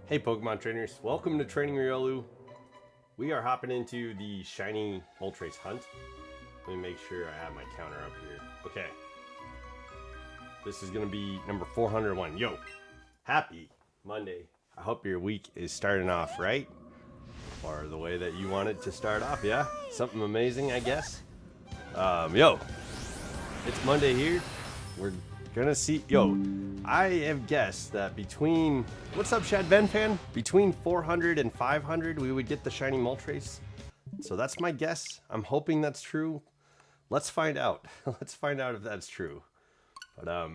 Hey Pokemon trainers, welcome to Training Riolu. We are hopping into the shiny Moltres hunt. Let me make sure I have my counter up here. Okay. This is going to be number 401. Yo, happy Monday. I hope your week is starting off right. Or the way that you want it to start off, yeah? Something amazing, I guess. Yo, it's Monday here. We're gonna see. Yo, I have guessed that between, what's up, Shad Ben fan? Between 400 and 500, we would get the shiny Moltres. So that's my guess. I'm hoping that's true. Let's find out. Let's find out if that's true. But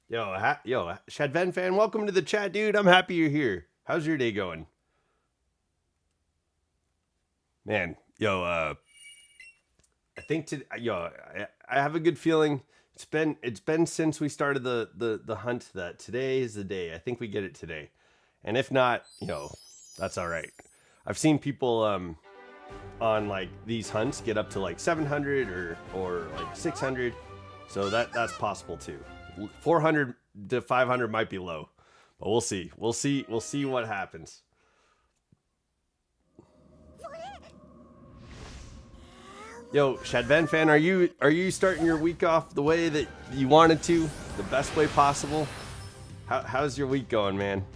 yo, Shad Ben fan, welcome to the chat, dude. I'm happy you're here. How's your day going? Man, yo, I think I have a good feeling. It's been since we started the hunt that today is the day. I think we get it today. And if not, that's all right. I've seen people on like these hunts get up to like 700 or like 600. So that's possible too. 400 to 500 might be low. But we'll see. We'll see what happens. Yo, Shadven fan, are you starting your week off the way that you wanted to? The best way possible? How's your week going, man?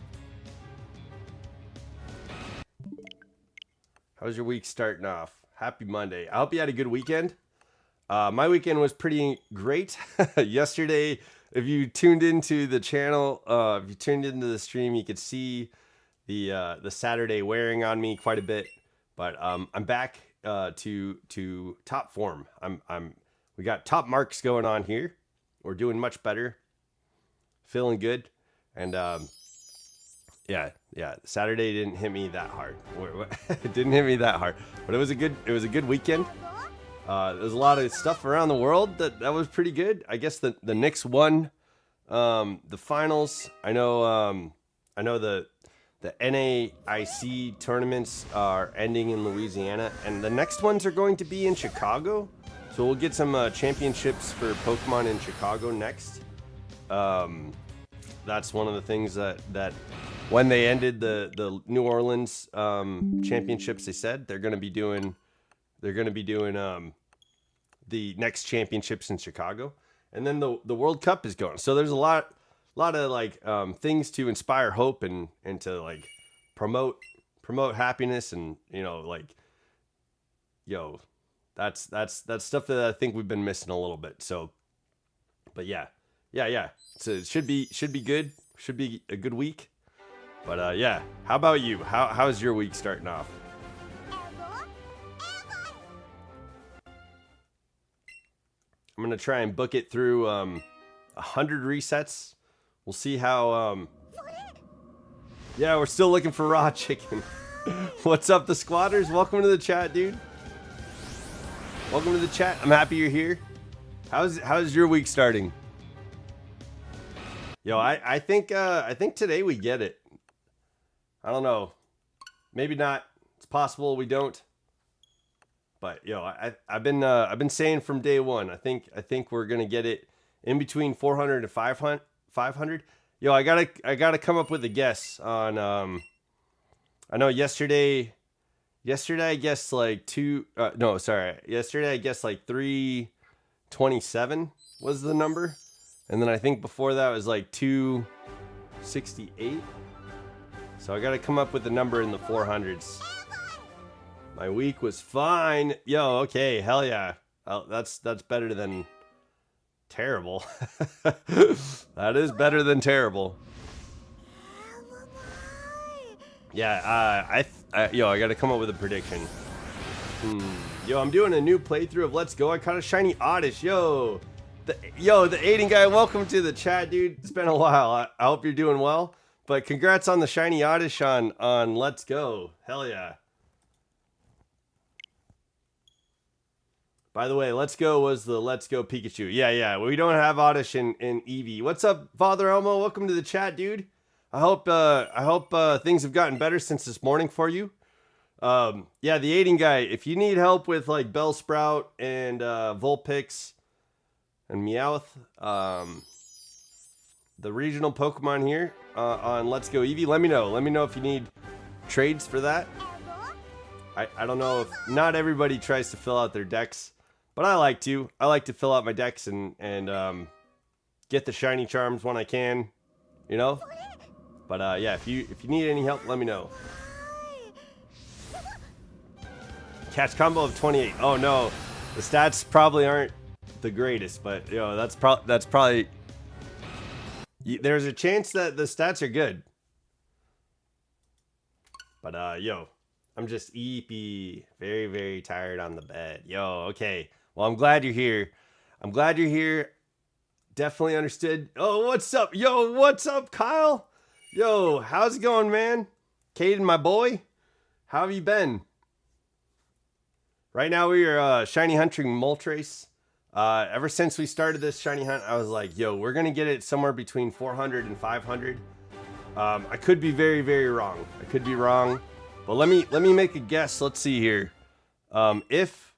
How's your week starting off? Happy Monday. I hope you had a good weekend. My weekend was pretty great. Yesterday, if you tuned into the channel, if you tuned into the stream, you could see the Saturday wearing on me quite a bit. But I'm back to top form. We got top marks going on here. We're doing much better. Feeling good. And yeah. Saturday didn't hit me that hard. It didn't hit me that hard. But it was a good weekend. There's a lot of stuff around the world that was pretty good. I guess the Knicks won the finals. I know the NAIC tournaments are ending in Louisiana, and the next ones are going to be in Chicago. So we'll get some championships for Pokemon in Chicago next. That's one of the things that when they ended the New Orleans championships, they said they're going to be doing the next championships in Chicago, and then the World Cup is going. So there's a lot of like things to inspire hope and to like promote happiness, and that's stuff that I think we've been missing a little bit. So, but yeah. So it should be good. Should be a good week. But yeah, how about you? How's your week starting off? I'm gonna try and book it through 100 resets. We'll see how, yeah, we're still looking for raw chicken. What's up, the squatters? Welcome to the chat, dude. Welcome to the chat. I'm happy you're here. How's your week starting? Yo, I think today we get it. I don't know. Maybe not. It's possible we don't. But yo, I've been saying from day one, I think we're gonna get it in between 400 and 500. Yo, I gotta come up with a guess on I know yesterday I guessed like yesterday I guessed like 327 was the number, and then I think before that was like 268. So I gotta come up with a number in the 400s. My week was fine. Yo, okay, hell yeah. That's better than terrible. That is better than terrible. Yeah, I gotta come up with a prediction. Yo, I'm doing a new playthrough of Let's Go. I caught a shiny Oddish. Yo, the Aiden guy, welcome to the chat, dude. It's been a while. I hope you're doing well. But congrats on the shiny Oddish on Let's Go. Hell yeah. By the way, Let's Go was the Let's Go Pikachu. Yeah. We don't have Oddish in Eevee. What's up, Father Elmo? Welcome to the chat, dude. I hope things have gotten better since this morning for you. Yeah, the Aiden guy. If you need help with like Bellsprout and Vulpix and Meowth, the regional Pokemon here on Let's Go Eevee. Let me know. Let me know if you need trades for that. I don't know if not everybody tries to fill out their decks, but I like to. I like to fill out my decks and get the shiny charms when I can, you know. But yeah, if you need any help, let me know. Catch combo of 28. Oh no, the stats probably aren't the greatest, but yo, that's probably. There's a chance that the stats are good. But yo, I'm just eepy, very, very tired on the bed. Yo, okay. Well, I'm glad you're here. I'm glad you're here. Definitely understood. Oh, what's up? Yo, what's up, Kyle? Yo, how's it going, man? Caden, my boy, how have you been? Right now we are shiny hunting Moltres. Ever since we started this shiny hunt, I was like, yo, we're gonna get it somewhere between 400 and 500. I could be very, very wrong. I could be wrong, but let me make a guess. Let's see here. If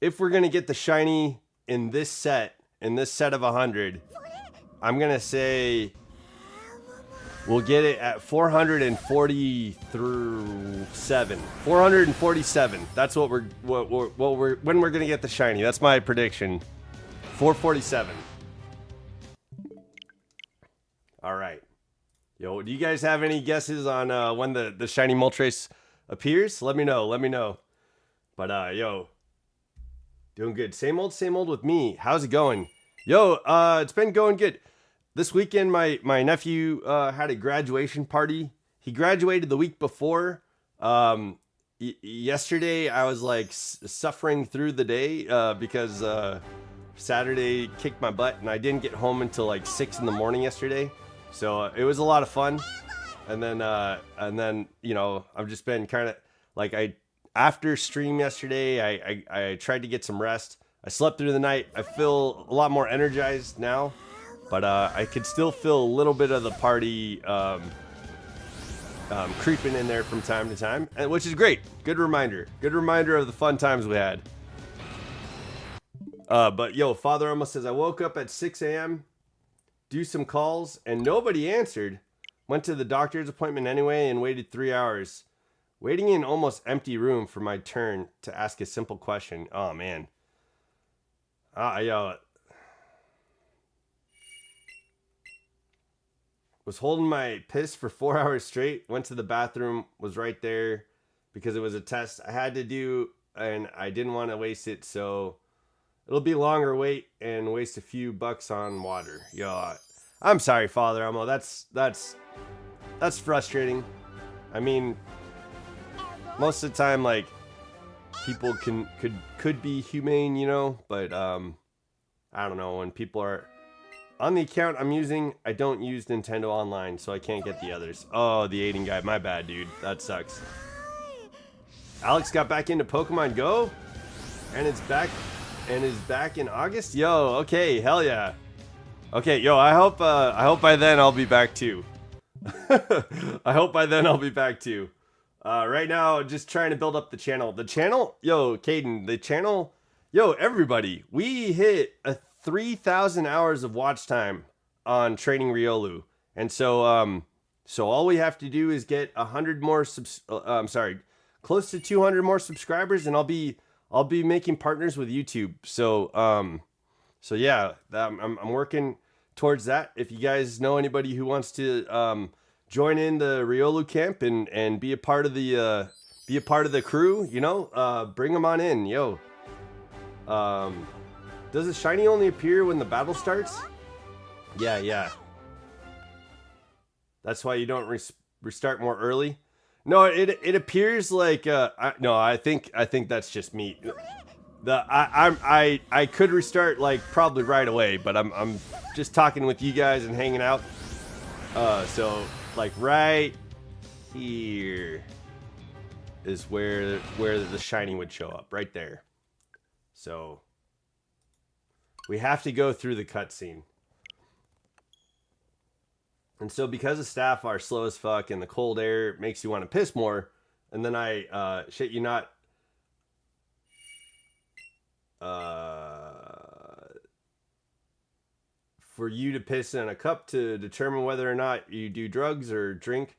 we're gonna get the shiny in this set of 100, I'm gonna say we'll get it at 447. 447. That's when we're gonna get the shiny. That's my prediction. 447. All right. Yo, do you guys have any guesses on when the shiny Moltres appears? Let me know. Let me know. But yo, doing good. Same old with me. How's it going? Yo, it's been going good. This weekend, my nephew had a graduation party. He graduated the week before. Yesterday, I was like suffering through the day because Saturday kicked my butt, and I didn't get home until like 6 in the morning yesterday. So it was a lot of fun. And then you know, I've just been kind of like after stream yesterday, I tried to get some rest. I slept through the night. I feel a lot more energized now. But I could still feel a little bit of the party creeping in there from time to time, which is great. Good reminder. Good reminder of the fun times we had. But yo, Father almost says, I woke up at 6 a.m., do some calls, and nobody answered. Went to the doctor's appointment anyway and waited 3 hours. Waiting in almost empty room for my turn to ask a simple question. Oh, man. Yo. Was holding my piss for 4 hours straight. Went to the bathroom. Was right there because it was a test I had to do, and I didn't want to waste it. So it'll be longer wait and waste a few bucks on water. Yo, I'm sorry, Father Elmo. That's frustrating. I mean, most of the time, like, people could be humane, you know, but I don't know, when people are on the account I'm using, I don't use Nintendo Online, so I can't get the others. Oh, the Aiden guy. My bad, dude. That sucks. Alex got back into Pokemon Go, and is back in August. Yo, okay, hell yeah. Okay, yo, I hope by then I'll be back too. I hope by then I'll be back too. Right now, just trying to build up the channel. The channel, yo, Caden, the channel, yo, everybody, we hit 3,000 hours of watch time on training Riolu, and so so all we have to do is get 100 more close to 200 more subscribers, and I'll be making partners with YouTube. So so yeah, I'm working towards that. If you guys know anybody who wants to join in the Riolu camp and be a part of the crew, you know, bring them on in, yo. Does the shiny only appear when the battle starts? Yeah. That's why you don't restart more early. No, it appears like I think that's just me. I could restart like probably right away, but I'm just talking with you guys and hanging out. So like right here is where the shiny would show up, right there. So we have to go through the cutscene. And so because the staff are slow as fuck and the cold air makes you want to piss more, and then I shit you not, for you to piss in a cup to determine whether or not you do drugs or drink,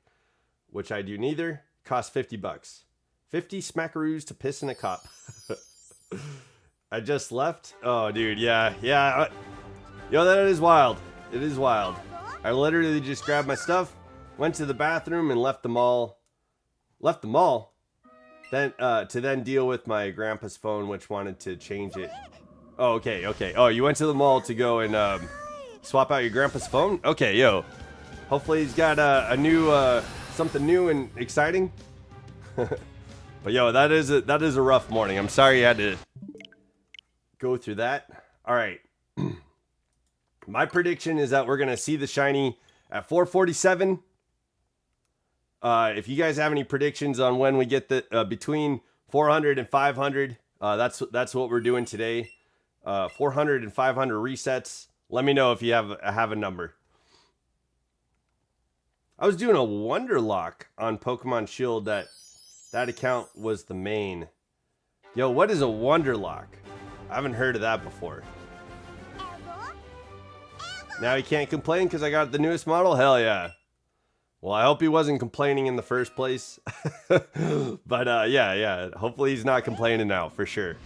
which I do neither, costs $50. 50 smackaroos to piss in a cup. I just left. Oh, dude, yeah. Yo, that is wild. It is wild. I literally just grabbed my stuff, went to the bathroom, and left the mall. Left the mall? Then to then deal with my grandpa's phone, which wanted to change it. Oh, okay. Oh, you went to the mall to go and swap out your grandpa's phone? Okay, yo. Hopefully he's got a new something new and exciting. But yo, that is a rough morning. I'm sorry you had to go through that. All right. My prediction is that we're gonna see the shiny at 447. If you guys have any predictions on when we get the between 400 and 500, that's what we're doing today. 400 and 500 resets. Let me know if you have a number. I was doing a Wonder Lock on Pokemon Shield. That account was the main. Yo, what is a Wonder Lock? I haven't heard of that before. Now he can't complain because I got the newest model? Hell yeah. Well, I hope he wasn't complaining in the first place. But yeah. Hopefully he's not complaining now, for sure.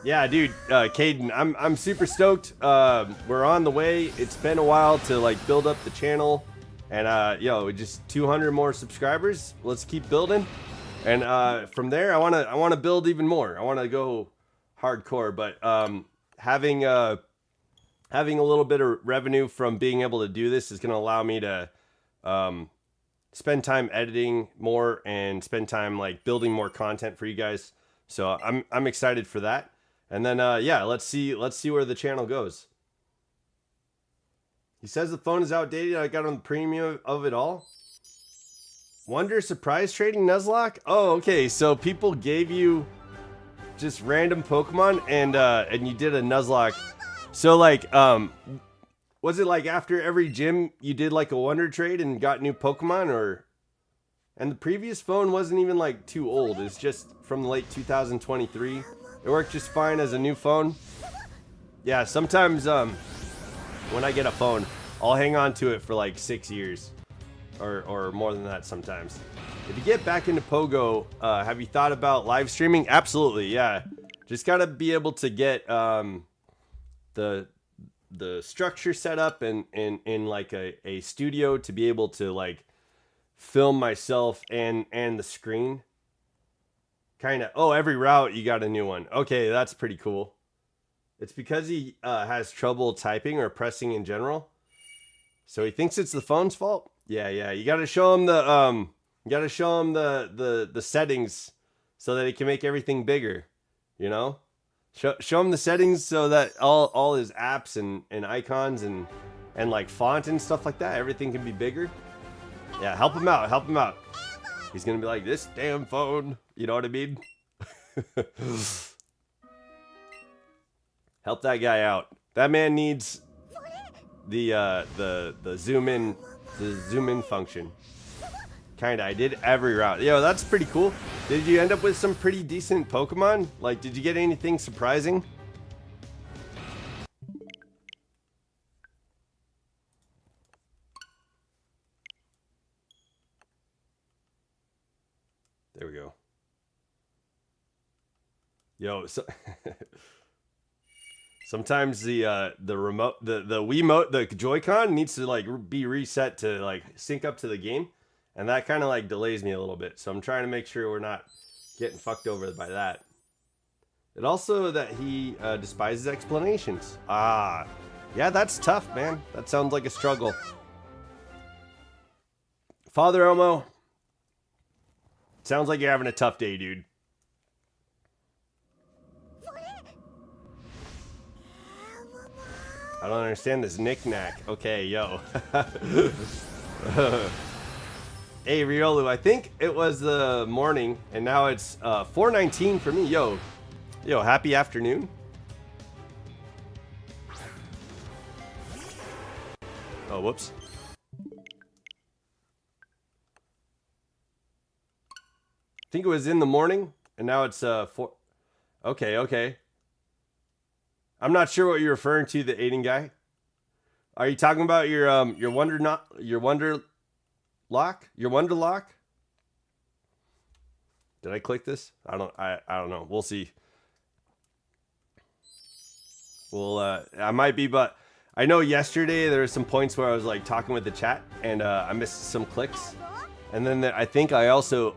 Yeah, dude, Caden, I'm super stoked. We're on the way. It's been a while to like build up the channel. And yo, just 200 more subscribers. Let's keep building. And from there, I wanna build even more. I wanna go hardcore. But having a little bit of revenue from being able to do this is gonna allow me to spend time editing more and spend time like building more content for you guys. So I'm excited for that. And then yeah, let's see where the channel goes. He says the phone is outdated. I got on the premium of it all. Wonder surprise trading Nuzlocke? Oh, okay. So people gave you just random Pokemon and you did a Nuzlocke. So like was it like after every gym you did like a Wonder trade and got new Pokemon, or? And the previous phone wasn't even like too old. It's just from late 2023. It worked just fine as a new phone. Yeah, sometimes when I get a phone, I'll hang on to it for like 6 years or more than that sometimes. If you get back into Pogo, have you thought about live streaming? Absolutely, yeah. Just gotta be able to get the structure set up in like a studio to be able to like film myself and the screen. Kind of. Oh, every route you got a new one. Okay, that's pretty cool. It's because he has trouble typing or pressing in general. So he thinks it's the phone's fault. Yeah. You got to show him the the settings so that he can make everything bigger. You know, show him the settings so that all his apps and icons and like font and stuff like that, everything can be bigger. Yeah, help him out. He's gonna be like, this damn phone. You know what I mean? Help that guy out. That man needs the zoom in function. Kinda. I did every route. Yo, that's pretty cool. Did you end up with some pretty decent Pokemon? Like, did you get anything surprising? There we go. Yo, so sometimes the remote, the Wiimote, the Joy-Con needs to like be reset to like sync up to the game, and that kind of like delays me a little bit. So I'm trying to make sure we're not getting fucked over by that. It also that he despises explanations. Ah, yeah, that's tough, man. That sounds like a struggle. Father Elmo, sounds like you're having a tough day, dude. I don't understand this knick-knack. Okay, yo. Hey, Riolu, I think it was the morning, and now it's 4:19 for me. Yo, happy afternoon. Oh, whoops. I think it was in the morning, and now it's 4. Okay. I'm not sure what you're referring to, the Aiden guy. Are you talking about your wonder not your wonder lock? Your wonder lock? Did I click this? I don't know. We'll see. Well, I might be, but I know yesterday there were some points where I was like talking with the chat and I missed some clicks. And then I think I also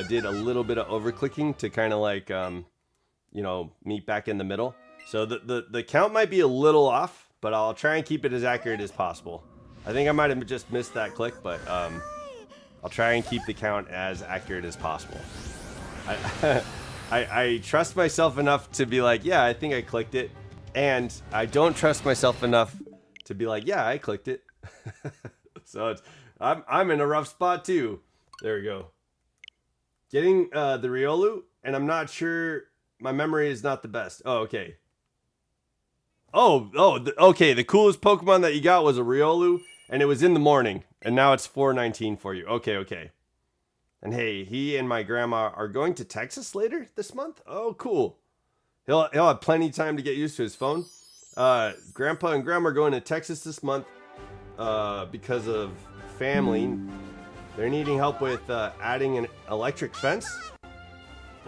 did a little bit of over clicking to kind of like, you know, meet back in the middle. So the count might be a little off, but I'll try and keep it as accurate as possible. I think I might have just missed that click, but I'll try and keep the count as accurate as possible. I trust myself enough to be like, yeah, I think I clicked it. And I don't trust myself enough to be like, yeah, I clicked it. So I'm in a rough spot too. There we go. Getting the Riolu, and I'm not sure, my memory is not the best. Oh, okay. Okay. The coolest Pokemon that you got was a Riolu, and it was in the morning, and now it's 4:19 for you. Okay. And hey, he and my grandma are going to Texas later this month. Oh, cool. He'll have plenty of time to get used to his phone. Grandpa and Grandma are going to Texas this month because of family. They're needing help with adding an electric fence.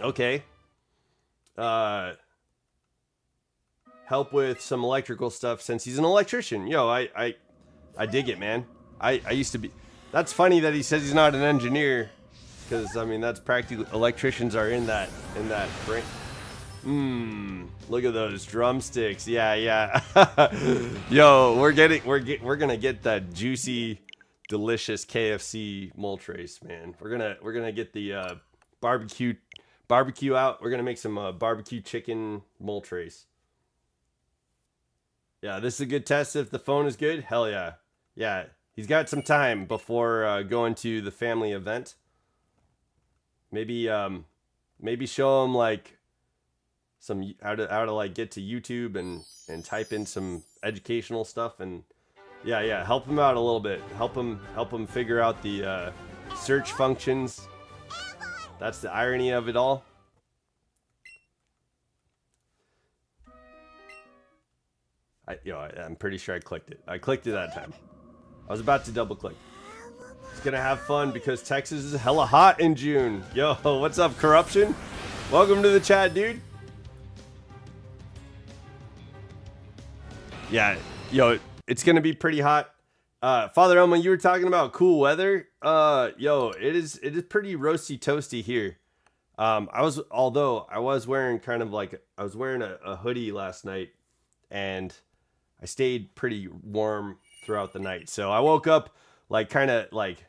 Okay. Help with some electrical stuff since he's an electrician. Yo, I dig it, man. I used to be. That's funny that he says he's not an engineer, because I mean that's practically electricians are in that brain. Look at those drumsticks. Yeah. Yo, we're gonna get that juicy, delicious KFC Moltres, man. We're gonna get the barbecue out. We're gonna make some barbecue chicken Moltres. Yeah, this is a good test if the phone is good. Hell yeah. Yeah, he's got some time before going to the family event. Maybe show him like some how to like get to YouTube and type in some educational stuff, and yeah, help him out a little bit. Help him figure out the search functions. That's the irony of it all. I'm pretty sure I clicked it. I clicked it that time. I was about to double click. It's gonna have fun because Texas is hella hot in June. Yo, what's up, Corruption? Welcome to the chat, dude. Yeah, yo, it's gonna be pretty hot. Father Elma, you were talking about cool weather. Yo, it is pretty roasty toasty here. I was wearing a hoodie last night, and I stayed pretty warm throughout the night. So I woke up like kind of like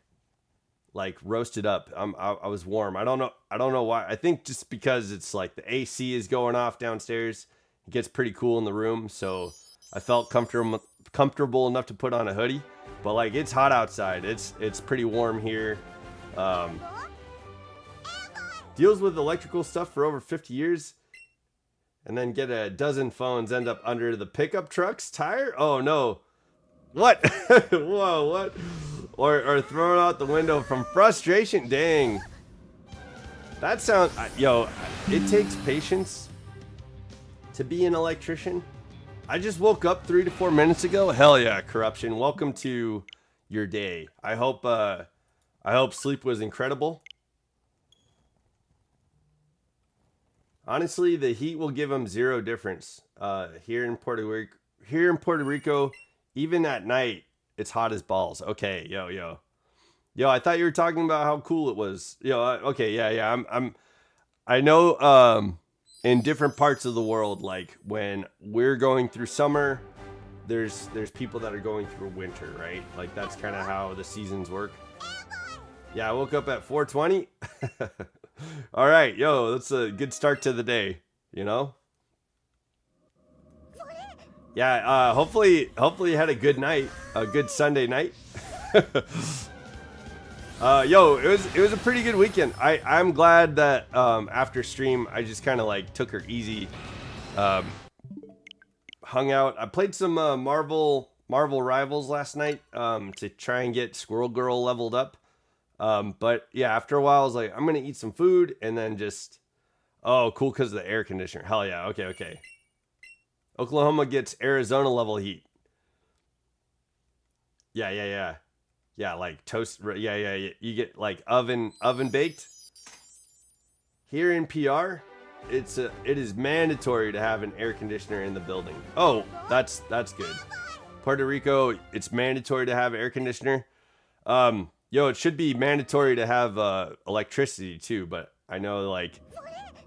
roasted up. I was warm. I don't know why. I think just because it's like the AC is going off downstairs. It gets pretty cool in the room, so I felt comfortable enough to put on a hoodie. But like it's hot outside. It's pretty warm here. Deals with electrical stuff for over 50 years. And then get a dozen phones end up under the pickup truck's tire? Oh no. What? Whoa, what? Or thrown out the window from frustration? Dang. That sounds... Yo, it takes patience to be an electrician. I just woke up 3 to 4 minutes ago. Hell yeah, Corruption. Welcome to your day. I hope sleep was incredible. Honestly, the heat will give them zero difference. Here in Puerto Rico, even at night, it's hot as balls. Okay, yo. I thought you were talking about how cool it was. Okay, yeah. I know. In different parts of the world, like when we're going through summer, there's people that are going through winter, right? Like that's kind of how the seasons work. Yeah, I woke up at 4:20. All right, yo, that's a good start to the day, you know? Yeah, hopefully you had a good night, a good Sunday night. Yo, it was a pretty good weekend. I'm glad that after stream I just kind of like took her easy, hung out. I played some Marvel Rivals last night to try and get Squirrel Girl leveled up. But yeah, after a while I was like, I'm gonna eat some food and then just, oh, cool, because of the air conditioner. Hell yeah, okay. Oklahoma gets Arizona level heat. Yeah, like toast. Yeah. You get like oven baked. Here in PR, it is mandatory to have an air conditioner in the building. Oh, that's good. Puerto Rico, it's mandatory to have air conditioner. It should be mandatory to have electricity too, but I know like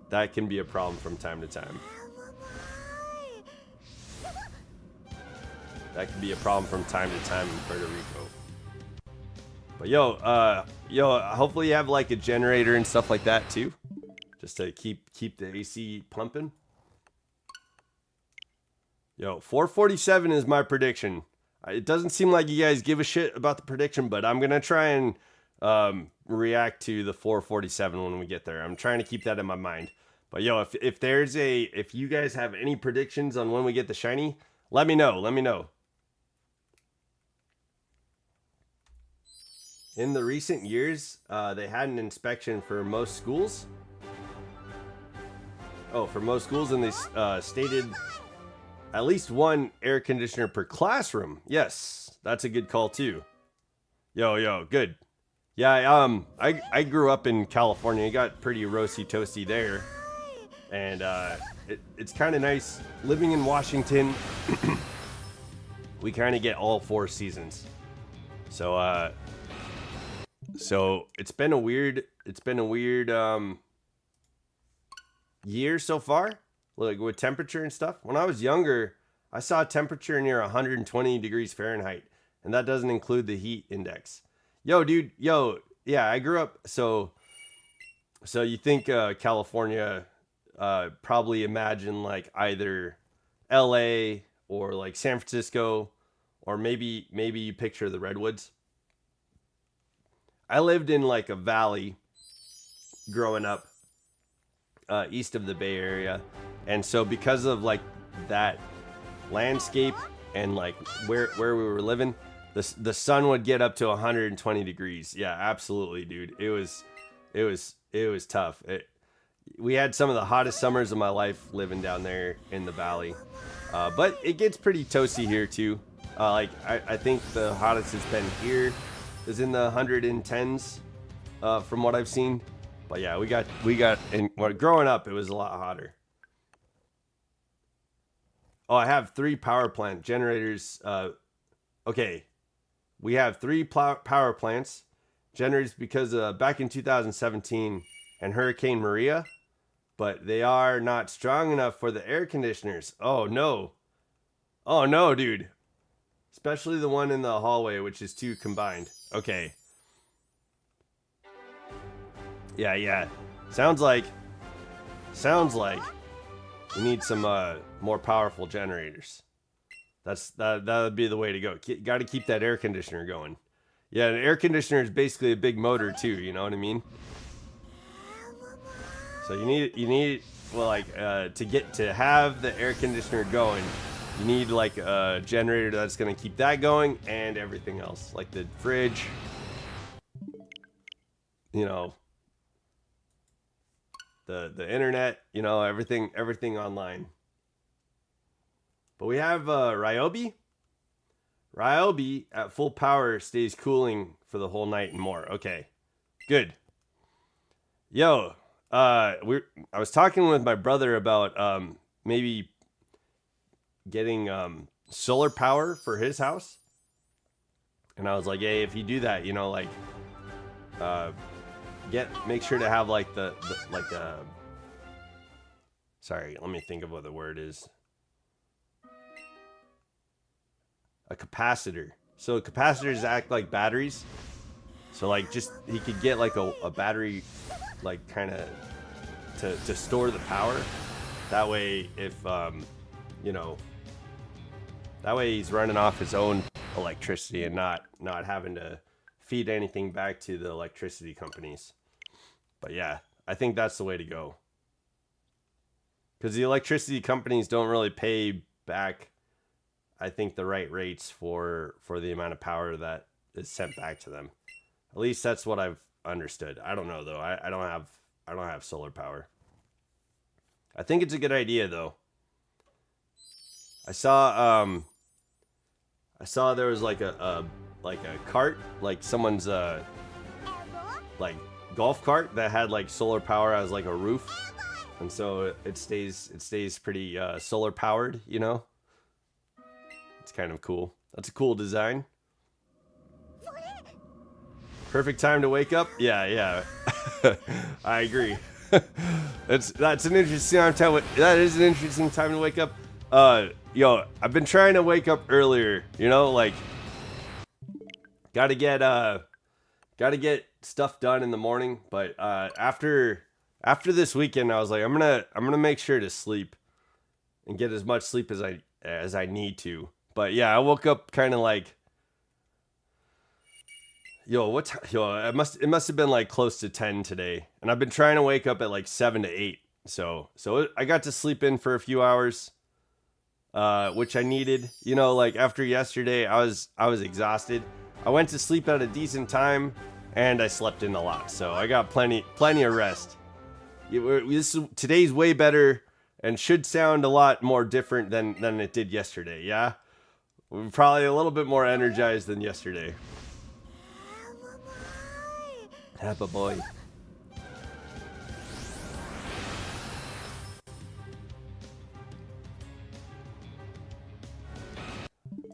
that can be a problem from time to time. That can be a problem from time to time in Puerto Rico. But hopefully you have like a generator and stuff like that too, just to keep the AC pumping. 447 is my prediction. It doesn't seem like you guys give a shit about the prediction, but I'm gonna try and react to the 447 when we get there. I'm trying to keep that in my mind. But if you guys have any predictions on when we get the shiny, let me know. In the recent years, they had an inspection for most schools. Oh, for most schools, and they stated at least one air conditioner per classroom. Yes, that's a good call too. Good. Yeah, I grew up in California. It got pretty roasty toasty there, and it's kind of nice living in Washington. We kind of get all 4 seasons. So it's been a weird year so far, like with temperature and stuff. When I was younger, I saw a temperature near 120 degrees Fahrenheit, and that doesn't include the heat index. Dude, yeah, I grew up. So you think California? Probably imagine like either L.A. or like San Francisco, or maybe you picture the redwoods. I lived in like a valley growing up, east of the Bay Area, and so because of like that landscape and like where we were living, the sun would get up to 120 degrees. Yeah, absolutely, dude. It was tough. We had some of the hottest summers of my life living down there in the valley, but it gets pretty toasty here too. I think the hottest it's been here is in the 110s, from what I've seen. But yeah, we got and growing up, it was a lot hotter. Oh, I have 3 power plant generators. Okay, we have 3 power plants generators because back in 2017 and Hurricane Maria, but they are not strong enough for the air conditioners. Oh no, dude. Especially the one in the hallway, which is 2 combined. Okay. Yeah. Sounds like we need some more powerful generators. That would be the way to go. Got to keep that air conditioner going. Yeah, an air conditioner is basically a big motor too. You know what I mean? So you need to have the air conditioner going. You need like a generator that's going to keep that going and everything else, like the fridge. The internet, everything online. But we have Ryobi. Ryobi at full power stays cooling for the whole night and more. Okay, good. I was talking with my brother about maybe getting solar power for his house, and I was like, hey, if you do that, make sure to have like the sorry, let me think of what the word is. A capacitor. So capacitors act like batteries. So like he could get like a battery, like kind of to store the power. That way, if that way he's running off his own electricity and not having to feed anything back to the electricity companies. But yeah, I think that's the way to go. Because the electricity companies don't really pay back, I think, the right rates for the amount of power that is sent back to them. At least that's what I've understood. I don't know though. I don't have solar power. I think it's a good idea though. I saw there was like a a cart, like someone's like golf cart that had like solar power as like a roof, and so it stays pretty solar powered, you know. It's kind of cool. That's a cool design. Perfect time to wake up. Yeah. I agree. That's an interesting time. That is an interesting time to wake up. Yo, I've been trying to wake up earlier. You know, like gotta get stuff done in the morning. But after this weekend, I was like, I'm gonna make sure to sleep and get as much sleep as I need to. But yeah, I woke up kind of like, it must have been like close to 10 today, and I've been trying to wake up at like 7 to 8. So I got to sleep in for a few hours, which I needed. You know, like after yesterday, I was exhausted. I went to sleep at a decent time, and I slept in a lot, so I got plenty of rest. Today's way better and should sound a lot more different than it did yesterday. Yeah, we're probably a little bit more energized than yesterday. Happy boy.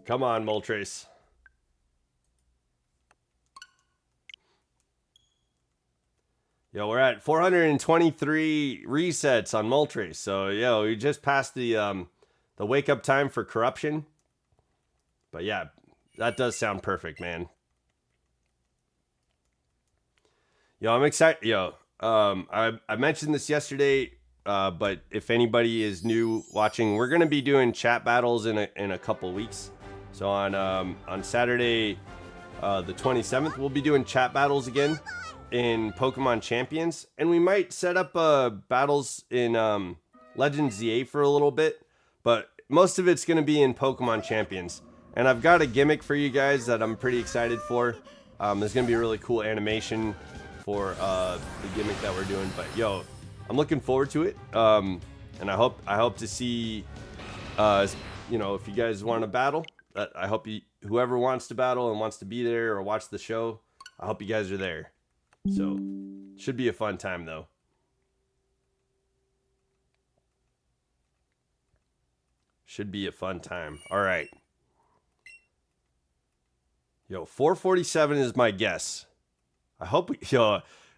Come on, Moltres. Yo, we're at 423 resets on Moltres. So, yo, we just passed the wake up time for corruption. But yeah, that does sound perfect, man. Yo, I'm excited. Yo, I mentioned this yesterday, but if anybody is new watching, we're gonna be doing chat battles in a couple weeks. So on Saturday, the 27th, we'll be doing chat battles again in Pokemon Champions, and we might set up battles in Legends ZA for a little bit, but most of it's gonna be in Pokemon Champions. And I've got a gimmick for you guys that I'm pretty excited for. There's gonna be a really cool animation for the gimmick that we're doing, but yo, I'm looking forward to it, and I hope to see you know, if you guys want to battle, I hope whoever wants to battle and wants to be there or watch the show, I hope you guys are there. So should be a fun time though. Should be a fun time. All right, yo, 447 is my guess. I hope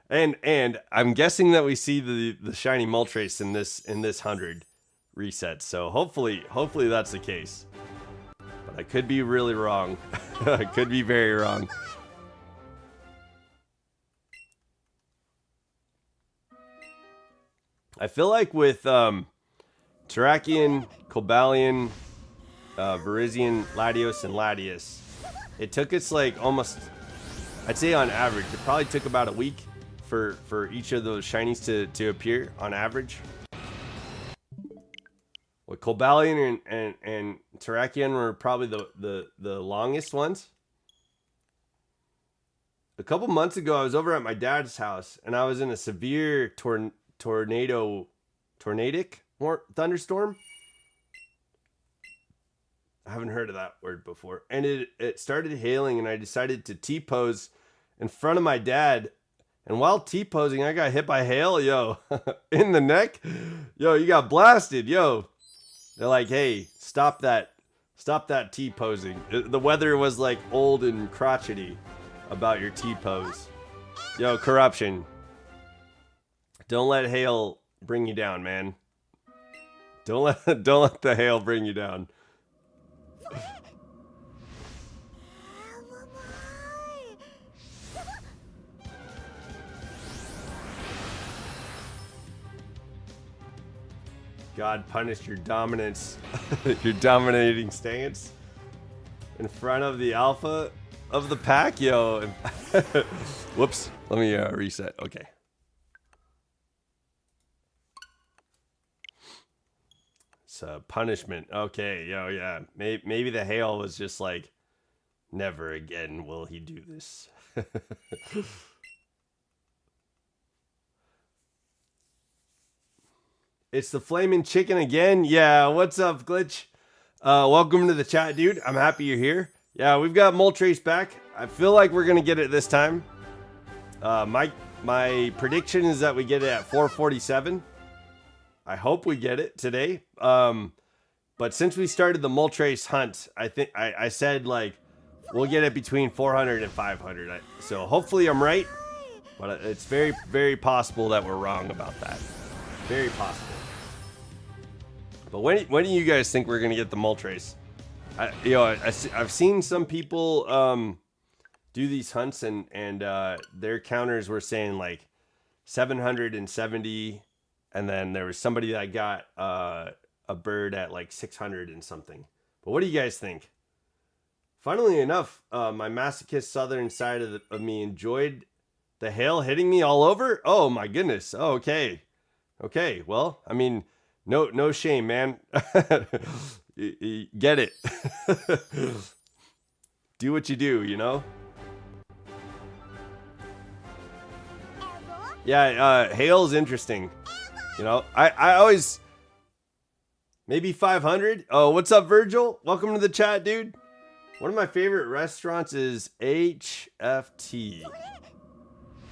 and I'm guessing that we see the shiny Moltres in this 100 reset. So hopefully that's the case. But I could be really wrong. I could be very wrong. I feel like with Terrakion, Cobalion, Virizion, Latios, and Latias, it took us like almost, I'd say on average, it probably took about a week for each of those shinies to appear on average. With Cobalion and Terrakion were probably the longest ones. A couple months ago, I was over at my dad's house, and I was in a severe tornadic thunderstorm. I haven't heard of that word before. And it started hailing, and I decided to T-pose in front of my dad. And while T-posing, I got hit by hail, yo, in the neck. Yo, you got blasted, yo. They're like, hey, stop that T-posing. The weather was like old and crotchety about your T-pose. Yo, corruption. Don't let hail bring you down, man. Don't let the hail bring you down. God punished your dominance, your dominating stance in front of the alpha of the pack, yo. Whoops, let me reset. Okay. It's a punishment. Okay, yo, yeah. Maybe the hail was just like, never again will he do this. It's the flaming chicken again. Yeah, what's up, Glitch? Welcome to the chat, dude. I'm happy you're here. Yeah, we've got Moltres back. I feel like we're gonna get it this time. My prediction is that we get it at 447. I hope we get it today. But since we started the Moltres hunt, I think I said like we'll get it between 400 and 500. So hopefully I'm right, but it's very, very possible that we're wrong about that. Very possible. But when do you guys think we're gonna get the Moltres? I've seen some people do these hunts and their counters were saying like 770, and then there was somebody that got a bird at like 600 and something. But what do you guys think? Funnily enough, my masochist southern side of me enjoyed the hail hitting me all over. Oh my goodness. Oh, okay. Well, I mean, no shame, man. You get it. Do what you do, you know? Yeah, hail is interesting. You know, I always... Maybe 500? Oh, what's up, Virgil? Welcome to the chat, dude. One of my favorite restaurants is HFT.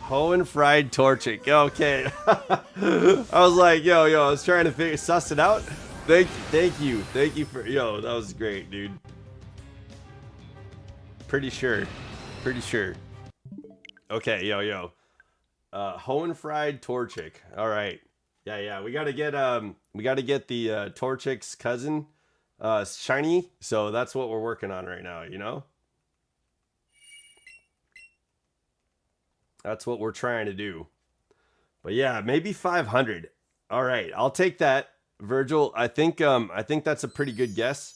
Hohen Fried Torchic. Okay. I was like, yo, I was trying to suss it out. Thank you for, that was great, dude. Pretty sure. Okay, Hohen Fried Torchic. All right. Yeah, we gotta get the Torchic's cousin, shiny. So that's what we're working on right now, you know? That's what we're trying to do. But yeah, maybe 500. All right, I'll take that, Virgil. I think that's a pretty good guess.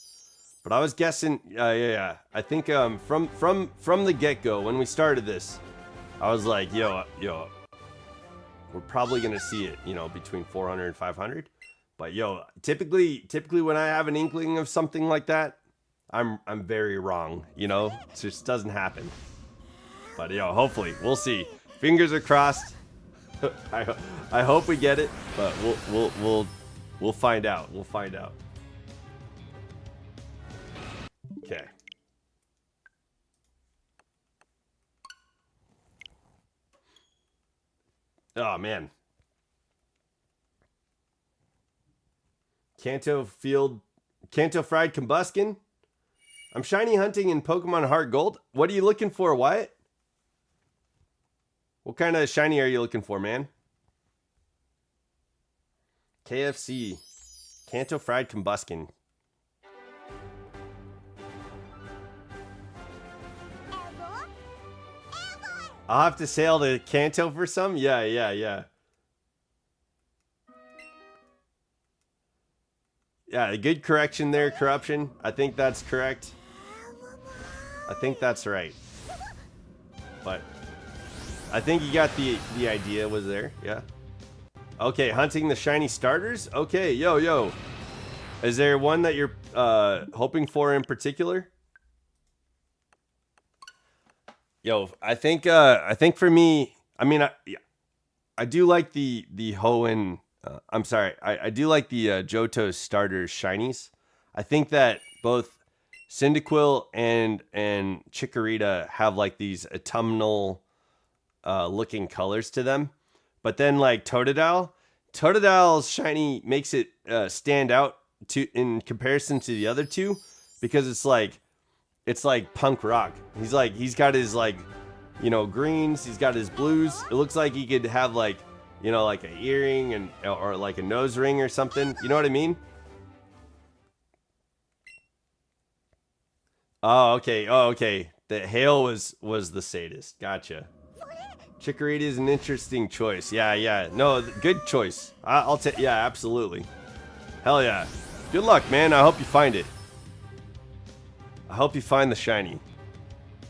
But I was guessing, yeah. I think from the get-go when we started this, I was like, yo, we're probably gonna see it, between 400 and 500. But typically when I have an inkling of something like that, I'm very wrong. It just doesn't happen. But hopefully we'll see. Fingers are crossed. I hope we get it, but we'll find out. Okay. Oh man. Kanto Fried Combuskin. I'm shiny hunting in Pokemon Heart Gold. What are you looking for, Wyatt? What kind of shiny are you looking for, man? KFC. Kanto Fried Combuskin. I'll have to sail to Kanto for some? Yeah. Yeah, good correction there, Corruption. I think that's correct. I think that's right. But I think you got the idea was there, yeah. Okay, hunting the shiny starters? Okay, yo. Is there one that you're hoping for in particular? Yo, I think for me, I mean, I do like the Hoenn. I'm sorry, I do like the Johto starters shinies. I think that both Cyndaquil and Chikorita have like these autumnal looking colors to them. But then like Totodil's shiny makes it stand out in comparison to the other two, because it's like punk rock. He's got his greens, he's got his blues. It looks like he could have like an earring or like a nose ring or something. You know what I mean? Oh, okay. The hail was the sadist. Gotcha. Chikorita is an interesting choice. Yeah. No, good choice. I'll take. Yeah, absolutely. Hell yeah. Good luck, man. I hope you find it. I hope you find the shiny.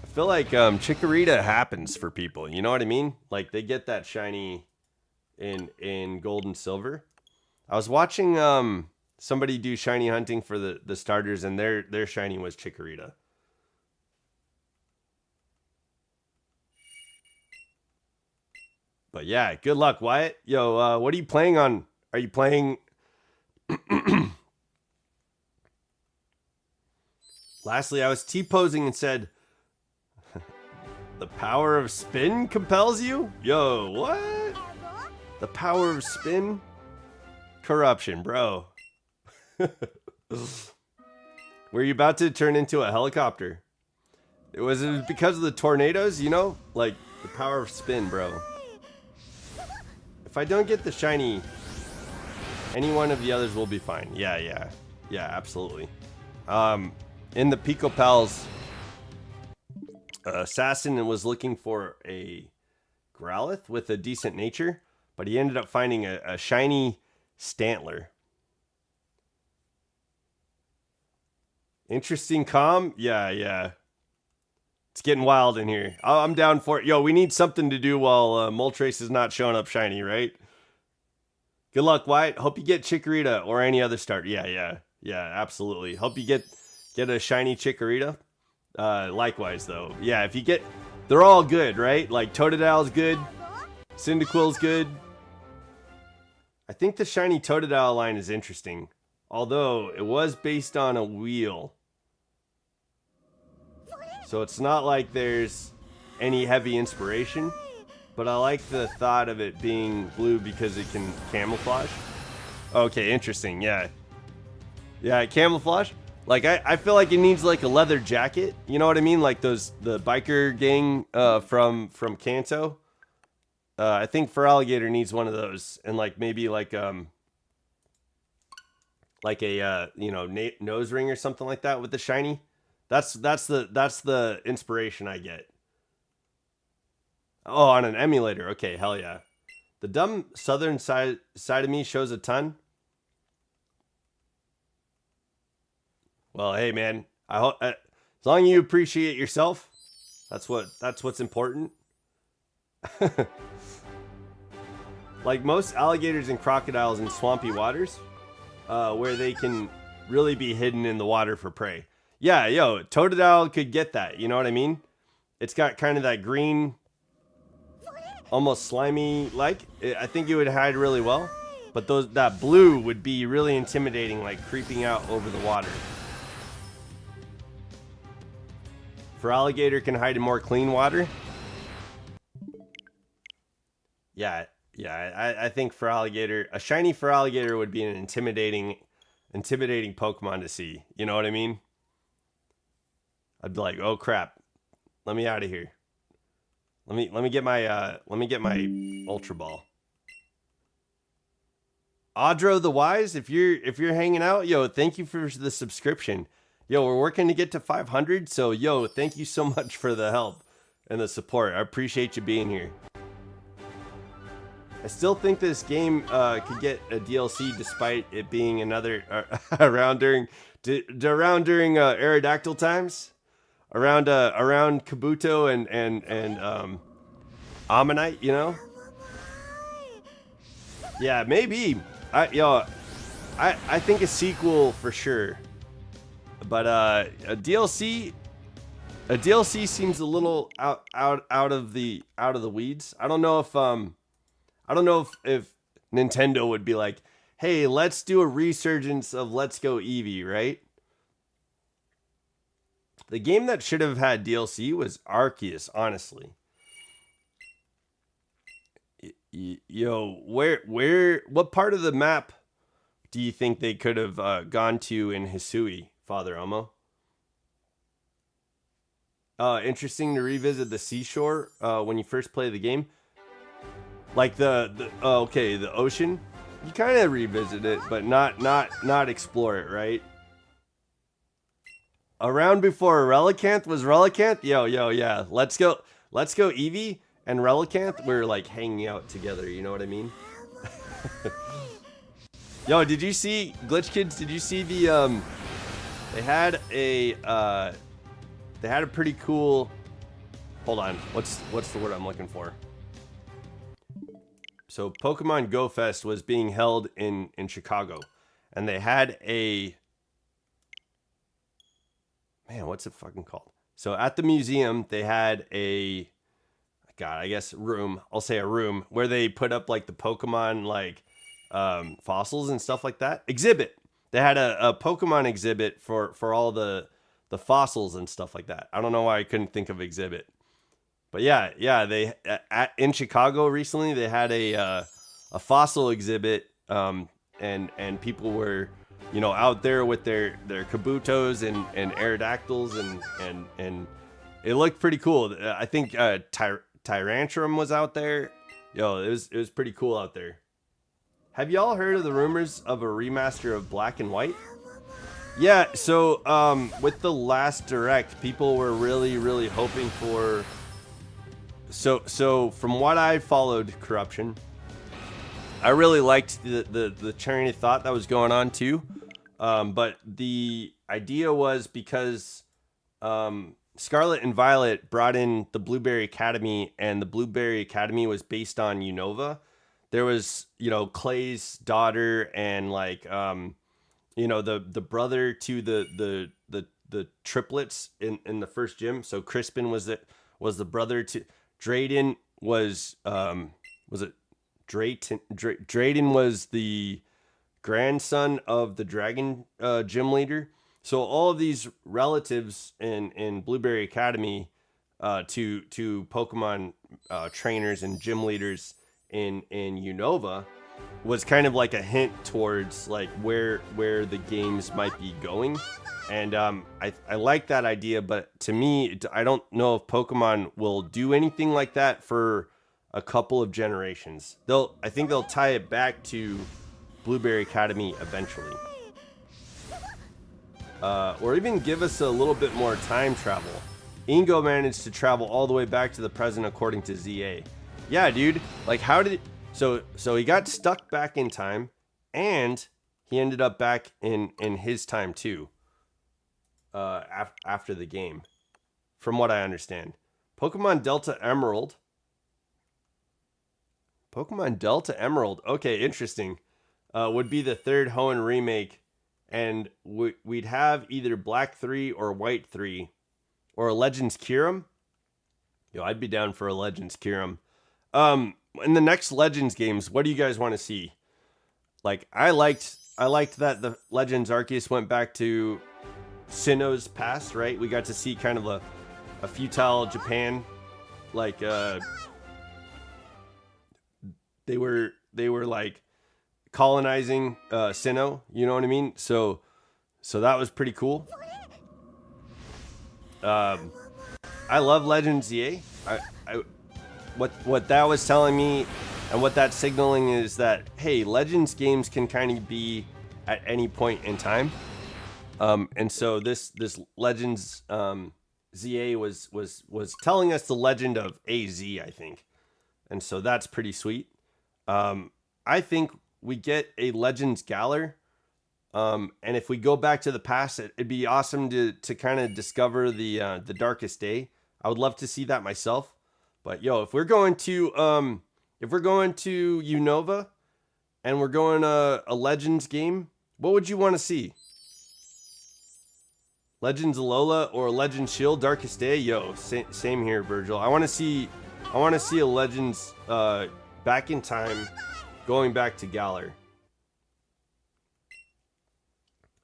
I feel like Chikorita happens for people. You know what I mean? Like they get that shiny in gold and silver. I was watching somebody do shiny hunting for the starters, and their shiny was Chikorita. But yeah, good luck, Wyatt. Yo, what are you playing on? Are you playing Lastly, I was T-posing and said, the power of spin compels you? Yo, what? The power of spin? Corruption, bro. Were you about to turn into a helicopter? It was because of the tornadoes, you know? Like, the power of spin, bro. If I don't get the shiny, any one of the others will be fine. Yeah, absolutely. In the Pico Pals, Assassin was looking for a Growlithe with a decent nature, but he ended up finding a shiny Stantler. Interesting comm? Yeah. It's getting wild in here. I'm down for it. Yo, we need something to do while Moltres is not showing up shiny, right? Good luck, Wyatt. Hope you get Chikorita or any other start. Yeah, absolutely. Hope you get a shiny Chikorita. Likewise, though. Yeah, if you get... They're all good, right? Like, Totodile's good. Cyndaquil's good. I think the shiny Totodile line is interesting. Although, it was based on a wheel. So it's not like there's any heavy inspiration. But I like the thought of it being blue because it can camouflage. Okay, interesting. Yeah, camouflage. Like, I feel like it needs like a leather jacket. You know what I mean? Like the biker gang from Kanto. I think Feraligatr needs one of those, and like maybe like a you know, nose ring or something like that with the shiny. That's the inspiration I get. Oh, on an emulator. Okay, hell yeah. The dumb southern side of me shows a ton. Well, hey man, I hope as long as you appreciate yourself, that's what's important. Like most alligators and crocodiles in swampy waters, where they can really be hidden in the water for prey. Yeah, yo, Totodile could get that. You know what I mean? It's got kind of that green, almost slimy like. I think it would hide really well, but that blue would be really intimidating, like creeping out over the water. Feraligatr can hide in more clean water. Yeah, I think Feraligatr, a shiny Feraligatr would be an intimidating Pokemon to see. You know what I mean? I'd be like, oh crap, let me out of here. Let me get my Ultra Ball. Audro the Wise, if you're hanging out, yo, thank you for the subscription. Yo, we're working to get to 500, so yo, thank you so much for the help and the support. I appreciate you being here. I still think this game could get a DLC despite it being another around during Aerodactyl times, around Kabuto and Ammonite, you know. Yeah, maybe. I think a sequel for sure, but a DLC seems a little out of the weeds. I don't know if Nintendo would be like, hey, let's do a resurgence of Let's Go Eevee, right? The game that should have had DLC was Arceus, honestly. Yo, what part of the map do you think they could have gone to in Hisui, Father Omo? Interesting to revisit the seashore when you first play the game. Like the ocean. You kind of revisit it, but not explore it, right? Around before Relicanth was Relicanth? Yo, yeah. Let's go Eevee and Relicanth were like hanging out together, you know what I mean? Yo, did you see Glitch Kids? Did you see the they had a pretty cool, hold on, what's the word I'm looking for? So Pokemon Go Fest was being held in Chicago, and they had what's it fucking called? So at the museum, they had I guess room. I'll say a room where they put up like the Pokemon like fossils and stuff like that. Exhibit. They had a Pokemon exhibit for all the the fossils and stuff like that. I don't know why I couldn't think of exhibit. But yeah, they in Chicago recently they had a fossil exhibit, and people were, you know, out there with their kabutos and Aerodactyls and it looked pretty cool. I think Tyrantrum was out there. Yo, it was pretty cool out there. Have y'all heard of the rumors of a remaster of Black and White? Yeah, so with the last direct, people were really hoping for. So from what I followed Corruption, I really liked the train of thought that was going on too. But the idea was because Scarlet and Violet brought in the Blueberry Academy, and the Blueberry Academy was based on Unova. There was, you know, Clay's daughter and like you know, the brother to the triplets in the first gym. So Crispin was the brother to Drayden was it Drayton? Drayden was the grandson of the dragon gym leader. So all of these relatives in Blueberry Academy to Pokemon trainers and gym leaders in Unova was kind of like a hint towards like where the games might be going. And I like that idea, but to me, I don't know if Pokemon will do anything like that for a couple of generations. I think they'll tie it back to Blueberry Academy eventually. Or even give us a little bit more time travel. Ingo managed to travel all the way back to the present according to ZA. Yeah, dude. Like, how did... So he got stuck back in time, and he ended up back in his time too. After the game, from what I understand. Pokemon Delta Emerald. Okay, interesting. Would be the third Hoenn remake, and we'd have either Black 3 or White 3, or a Legends Kyurem. Yo, I'd be down for a Legends Kyurem. In the next Legends games, what do you guys want to see? Like, I liked that the Legends Arceus went back to Sinnoh's past, right? We got to see kind of a futile Japan, like they were like colonizing Sinnoh, you know what I mean? So that was pretty cool. I love Legends ZA. What that was telling me and what that's signaling is that, hey, Legends games can kind of be at any point in time. And so this Legends ZA was telling us the legend of AZ, I think. And so that's pretty sweet. I think we get a Legends Galar. And if we go back to the past, it'd be awesome to kind of discover the Darkest Day. I would love to see that myself. But yo, if we're going to Unova and we're going a Legends game, what would you want to see? Legends Alola or Legends Shield Darkest Day? Yo, same here, Virgil. I want to see a Legends back in time, going back to Galar.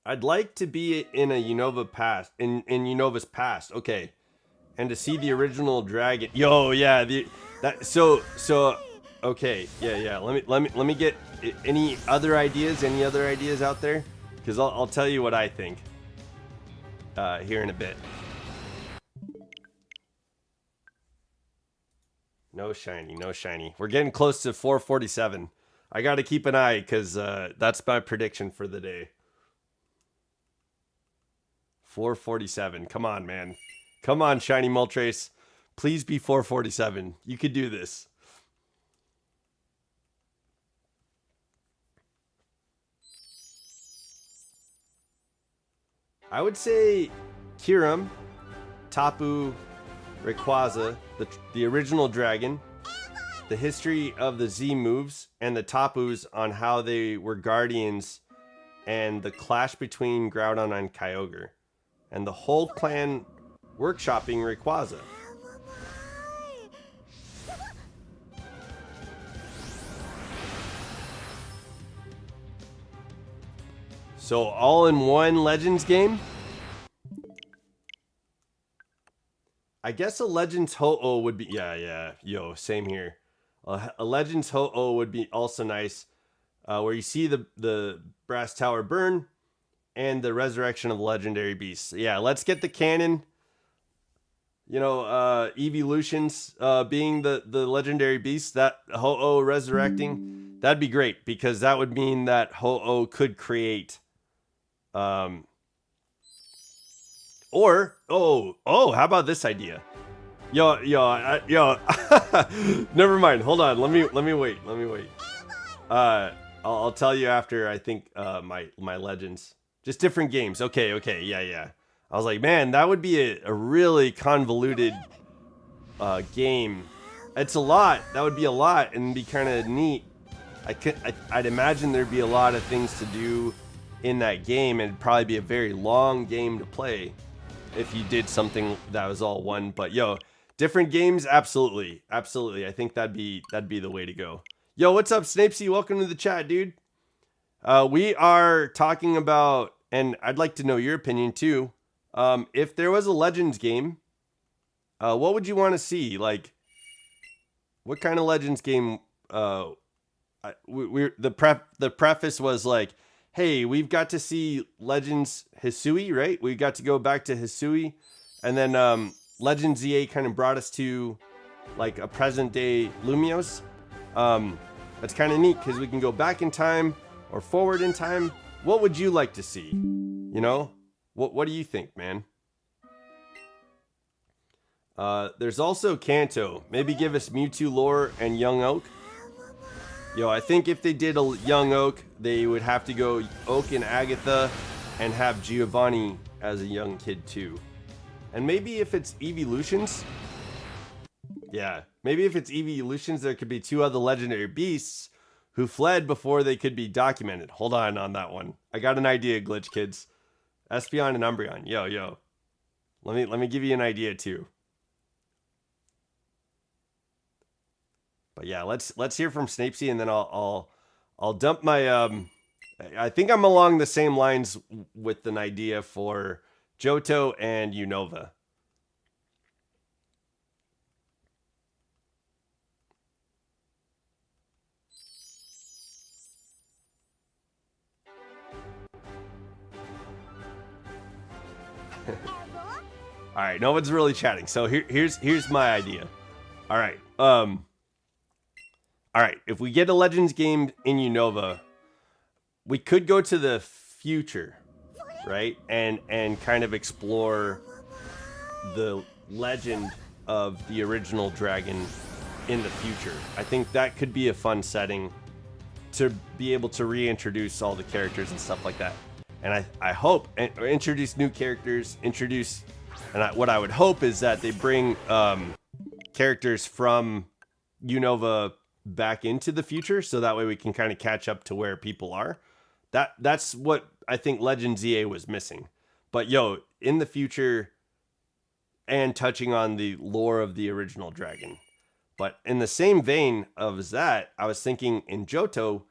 I'd like to be in a Unova past, in Unova's past. Okay. And to see the original dragon. Yo, yeah, okay. Yeah. Let me get any other ideas out there, cuz I'll tell you what I think here in a bit. No shiny. We're getting close to 447. I got to keep an eye cuz that's my prediction for the day. 447. Come on, man. Come on, Shiny Moltres. Please be 447. You could do this. I would say Kyurem, Tapu, Rayquaza, the original dragon, the history of the Z moves, and the Tapus on how they were guardians, and the clash between Groudon and Kyogre, and the whole clan workshopping Rayquaza. So all in one Legends game? I guess a Legends Ho-Oh would be, yeah, yo, same here. A Legends Ho-Oh would be also nice, where you see the brass tower burn and the resurrection of legendary beasts. Yeah, let's get the canon. You know, evolutions being the legendary beast, that Ho-Oh resurrecting, that'd be great because that would mean that Ho-Oh could create, how about this idea? Yo, never mind. Hold on. Let me wait. I'll tell you after I think my legends, just different games. Okay, yeah. I was like, man, that would be a really convoluted game. It's a lot. That would be a lot and be kind of neat. I'd imagine there'd be a lot of things to do in that game, and it'd probably be a very long game to play if you did something that was all one. But yo, different games, absolutely. I think that'd be the way to go. Yo, what's up, Snapesy? Welcome to the chat, dude. We are talking about, and I'd like to know your opinion too. If there was a Legends game, what would you want to see? Like, what kind of Legends game? The preface was like, hey, we've got to see Legends Hisui, right? We got to go back to Hisui, and then Legends ZA kind of brought us to like a present day Lumios. That's kind of neat because we can go back in time or forward in time. What would you like to see? You know, what do you think, man? There's also Kanto. Maybe give us Mewtwo lore and Young Oak. Yo, I think if they did a Young Oak, they would have to go Oak and Agatha and have Giovanni as a young kid too. And maybe if it's Evolutions, yeah, maybe if it's Evolutions, there could be two other legendary beasts who fled before they could be documented. Hold on that one. I got an idea, Glitch Kids. Espeon and Umbreon. Yo. Let me give you an idea too. But yeah, let's hear from Snapesy, and then I'll dump my I think I'm along the same lines with an idea for Johto and Unova. All right, no one's really chatting. So here's my idea. All right, if we get a Legends game in Unova, we could go to the future, right? And kind of explore the legend of the original dragon in the future. I think that could be a fun setting to be able to reintroduce all the characters and stuff like that. And I hope, introduce new characters, what I would hope is that they bring characters from Unova back into the future, so that way we can kind of catch up to where people are. That's what I think Legend ZA was missing. But yo, in the future and touching on the lore of the original dragon. But in the same vein of that, I was thinking in Johto,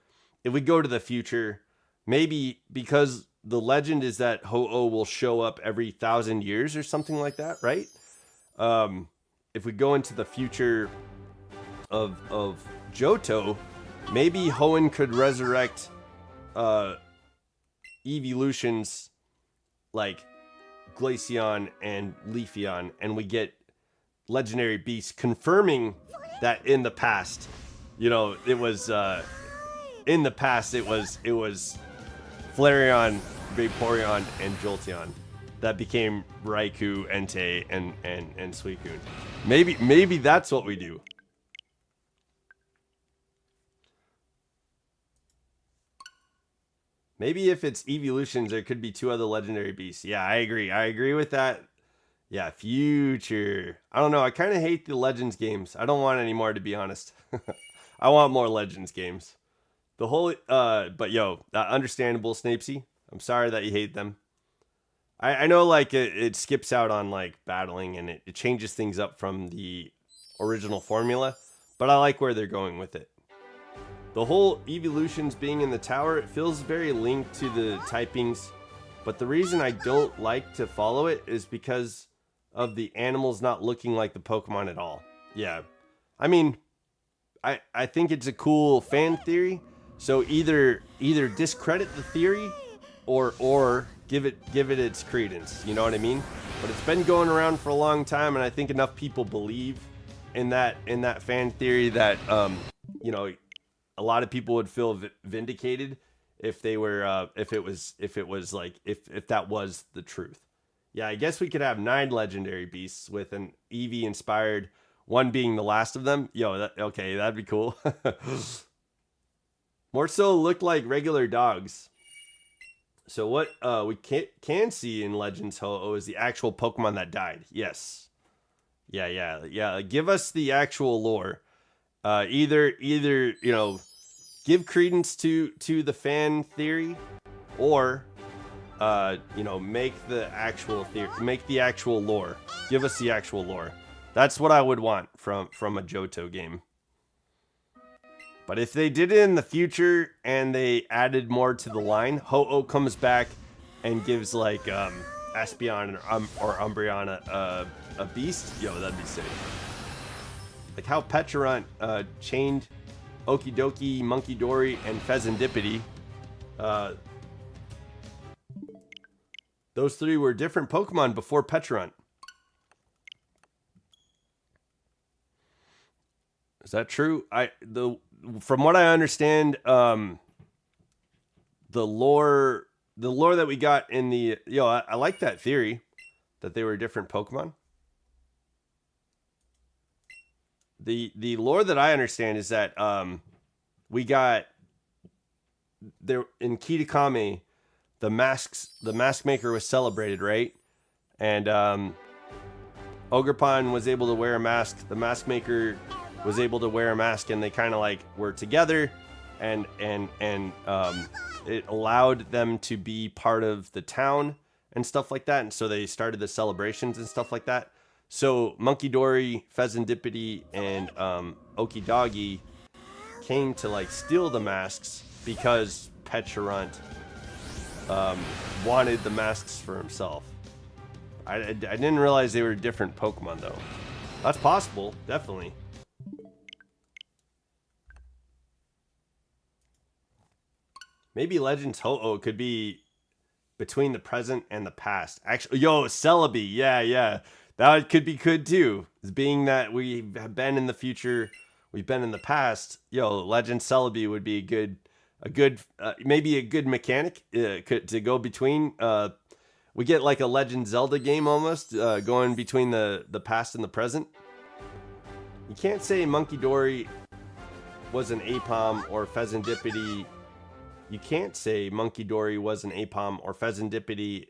if we go to the future, maybe because the legend is that Ho-Oh will show up every 1,000 years or something like that, right? If we go into the future of Johto, maybe Hoenn could resurrect evolutions like Glaceon and Leafeon, and we get legendary beasts confirming that in the past, you know, it was in the past it was Flareon, Vaporeon, and Jolteon that became Raikou, Entei, and Suicune. Maybe that's what we do. Maybe if it's evolutions, there could be two other legendary beasts. Yeah, I agree with that. Yeah, future. I don't know. I kind of hate the Legends games. I don't want any more, to be honest. I want more Legends games. The whole, but yo, understandable, Snapesy. I'm sorry that you hate them. I know, like, it skips out on, like, battling, and it changes things up from the original formula, but I like where they're going with it. The whole evolutions being in the tower, it feels very linked to the typings, but the reason I don't like to follow it is because of the animals not looking like the Pokemon at all. Yeah. I mean, I think it's a cool fan theory. So either discredit the theory or give it its credence. You know what I mean? But it's been going around for a long time, and I think enough people believe in that fan theory that you know, a lot of people would feel vindicated if they were if it was like if that was the truth. Yeah, I guess we could have 9 legendary beasts with an Eevee inspired one being the last of them. Yo, okay, that'd be cool. More so look like regular dogs. So what we can see in Legends Ho-Oh is the actual Pokemon that died. Yes. Yeah. Give us the actual lore. Either you know, give credence to the fan theory, or you know, make the actual theory, make the actual lore. Give us the actual lore. That's what I would want from a Johto game. But if they did it in the future and they added more to the line, Ho-Oh comes back and gives like Espeon or Umbreon a beast, yo, that'd be sick. Like how Pecharunt chained Okidoki, Monkey Dory, and Pheasantipede. Those 3 were different Pokemon before Pecharunt. Is that true? From what I understand, the lore that we got in the I like that theory that they were different Pokemon. The lore that I understand is that we got there in Kitakami, the mask maker was celebrated, right? And Ogerpon was able to wear a mask. The mask maker was able to wear a mask, and they kind of like were together, and it allowed them to be part of the town and stuff like that. And so they started the celebrations and stuff like that. So Monkey Dory, Pheasantipede, and Okidogi came to like steal the masks because Pecharunt wanted the masks for himself. I didn't realize they were different Pokemon though. That's possible, definitely. Maybe Legends Ho-Oh could be between the present and the past. Actually, yo, Celebi, yeah. That could be good too. Being that we have been in the future, we've been in the past. Yo, Legend Celebi would be a good maybe a good mechanic to go between. We get like a Legend Zelda game almost, going between the past and the present. You can't say Monkey Dory was an Apom or Pheasantipede. You can't say Monkey Dory was an Apom or Pheasantipede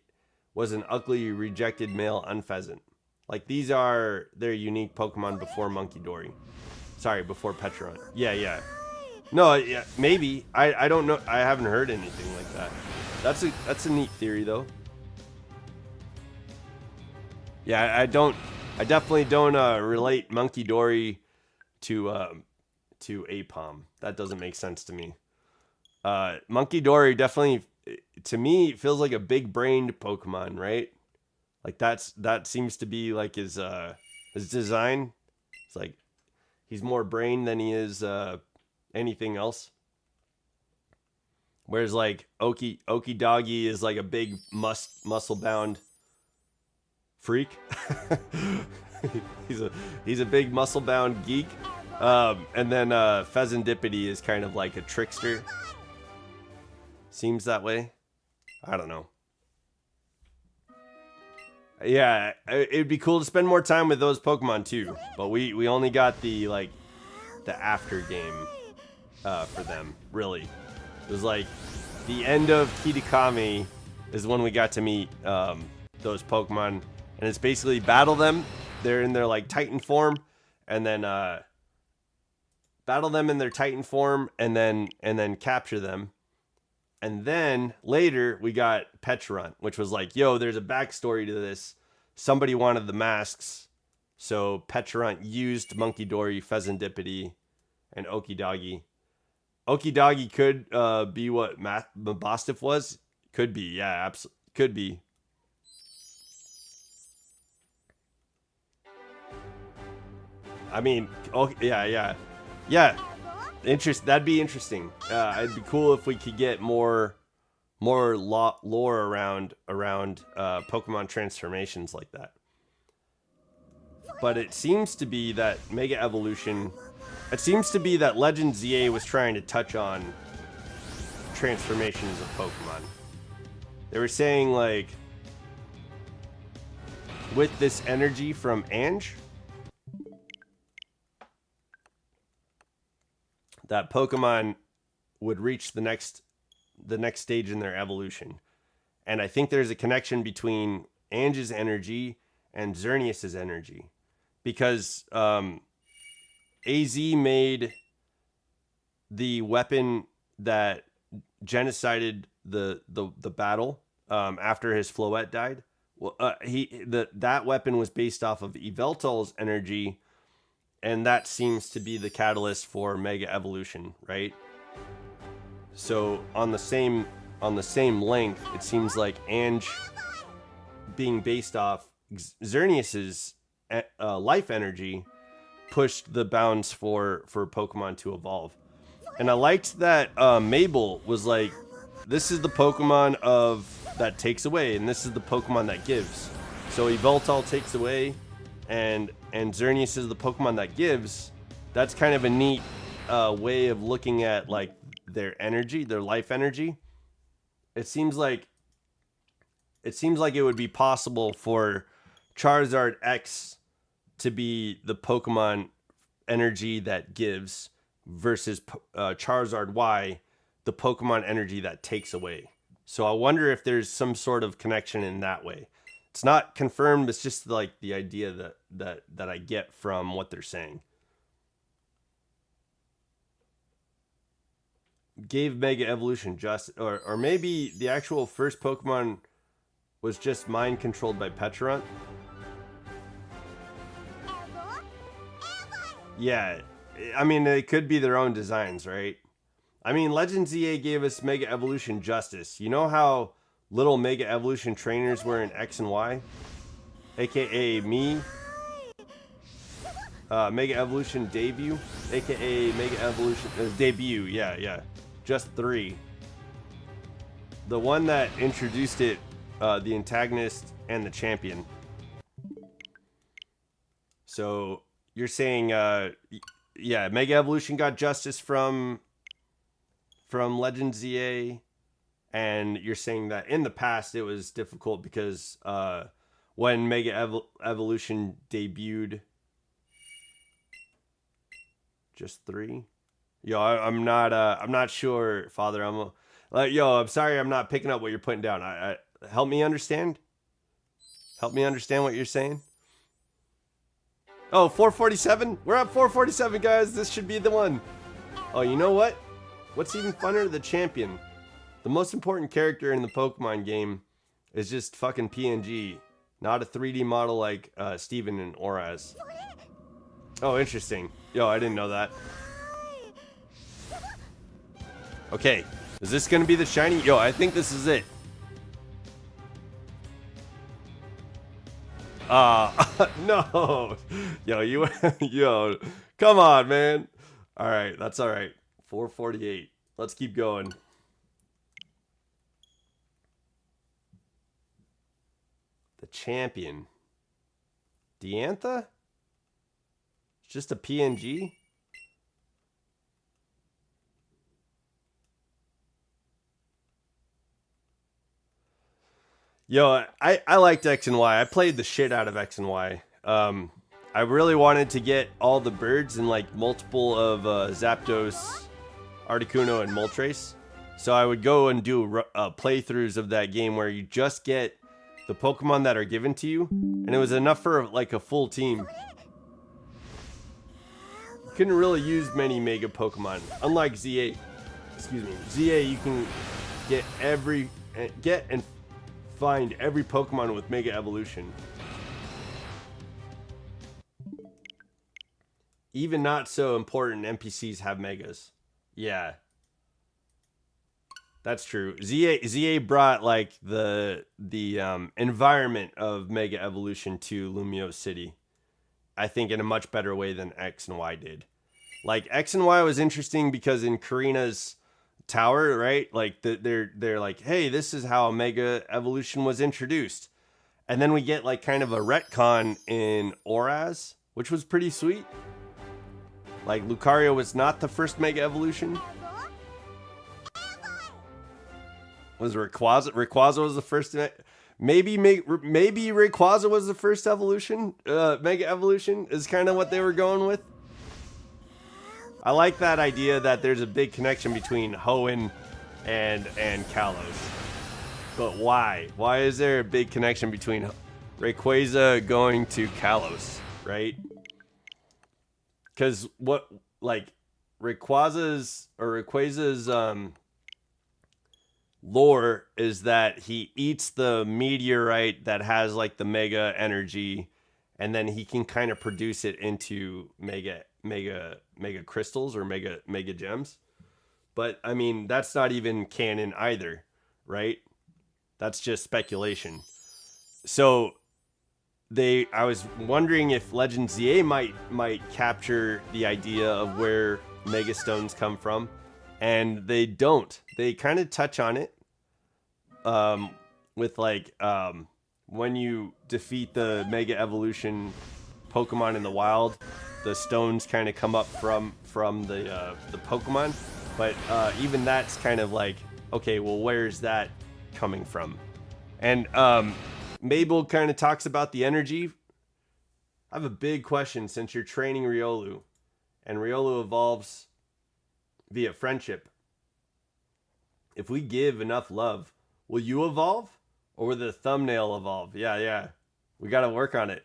was an ugly rejected male unpheasant. Like these are their unique Pokemon before Monkey Dory. Sorry, before Pecharunt. Yeah. No, yeah, maybe. I don't know. I haven't heard anything like that. That's a neat theory though. Yeah, I definitely don't relate Monkey Dory to Apom. That doesn't make sense to me. Monkey Dory definitely, to me, feels like a big-brained Pokemon, right? Like that seems to be like his design. It's like he's more brain than he is anything else. Whereas like Okidogi is like a big muscle-bound freak. he's a big muscle-bound geek. And then Pheasantipede is kind of like a trickster. Seems that way. I don't know. Yeah, it'd be cool to spend more time with those Pokemon too. But we only got the after game for them, really. It was like the end of Kitakami is when we got to meet those Pokemon. And it's basically battle them. They're in their like Titan form. And then battle them in their Titan form and then capture them. And then later we got Pecharunt, which was like, yo, there's a backstory to this. Somebody wanted the masks. So Pecharunt used Monkey Dory, Pheasantipede, and Okidogi. Okidogi could be what Mabostiff was. Could be, yeah, absolutely. Could be. I mean, oh yeah. That'd be interesting. It'd be cool if we could get more lore around Pokemon transformations like that. But it seems to be that Mega Evolution. It seems to be that Legend ZA was trying to touch on transformations of Pokemon. They were saying, like, with this energy from Ange, that Pokemon would reach the next stage in their evolution. And I think there's a connection between Ange's energy and Xerneas's energy. Because AZ made the weapon that genocided the battle after his Floette died. Well, that weapon was based off of Yveltal's energy, and that seems to be the catalyst for Mega Evolution, right? So on the same length, it seems like Ange being based off Xerneas's life energy pushed the bounds for Pokemon to evolve. And I liked that Mabel was like, this is the Pokemon that takes away, and this is the Pokemon that gives. So Yveltal takes away, and Xerneas is the Pokemon that gives. That's kind of a neat way of looking at like their energy, their life energy. It seems like it would be possible for Charizard X to be the Pokemon energy that gives versus Charizard Y, the Pokemon energy that takes away. So I wonder if there's some sort of connection in that way. It's not confirmed. It's just like the idea that I get from what they're saying. Gave Mega Evolution just, or maybe the actual first Pokemon was just mind controlled by Petrarunt. Yeah, I mean, it could be their own designs, right? I mean, Legend ZA gave us Mega Evolution Justice. You know how little Mega Evolution trainers were in X and Y? AKA me. Mega Evolution Debut. AKA Mega Evolution Debut. Yeah. Just 3. The one that introduced it, the antagonist and the champion. So you're saying, yeah, Mega Evolution got Justice from Legend ZA, and you're saying that in the past it was difficult because when Mega Evolution debuted, just 3. Yo, I'm not sure, Father. I'm sorry, I'm not picking up what you're putting down. Help me understand. Help me understand what you're saying. Oh, 447? We're at 447, guys. This should be the one. Oh, you know what? What's even funner? The champion. The most important character in the Pokemon game is just fucking PNG, not a 3D model like Steven and Oraz. Oh, interesting. Yo, I didn't know that. Okay, is this gonna be the shiny? Yo, I think this is it. No. Yo, come on, man. All right, that's all right. 448. Let's keep going. The champion. Diantha? It's just a PNG? Yo, I liked X and Y. I played the shit out of X and Y. I really wanted to get all the birds and like multiple of Zapdos, Articuno, and Moltres. So I would go and do playthroughs of that game where you just get the Pokemon that are given to you, and it was enough for like a full team. You couldn't really use many Mega Pokemon, unlike ZA. Excuse me, ZA. You can get and find every Pokemon with Mega Evolution. Even not so important NPCs have Megas. Yeah. That's true. ZA brought like the environment of Mega Evolution to Lumiose City. I think, in a much better way than X and Y did. Like X and Y was interesting because in Karina's tower, right? Like they're like, hey, this is how Mega Evolution was introduced. And then we get like kind of a retcon in Oraz, which was pretty sweet. Like Lucario was not the first Mega Evolution. Was Rayquaza? Rayquaza was the first. Maybe Rayquaza was the first evolution. Mega Evolution is kind of what they were going with. I like that idea that there's a big connection between Hoenn and Kalos. But why? Why is there a big connection between Rayquaza going to Kalos, right? Because what, like, Rayquaza's lore is that he eats the meteorite that has like the mega energy, and then he can kind of produce it into mega crystals or mega gems. But I mean, that's not even canon either, right? That's just speculation. So I was wondering if Legend ZA might capture the idea of where Mega Stones come from, and they don't. They kind of touch on it with like when you defeat the Mega Evolution Pokemon in the wild, the stones kind of come up from the Pokemon. But even that's kind of like, okay, well, where's that coming from? And Mabel kind of talks about the energy. I have a big question since you're training Riolu, and Riolu evolves via friendship. If we give enough love, will you evolve, or will the thumbnail evolve? Yeah. We got to work on it.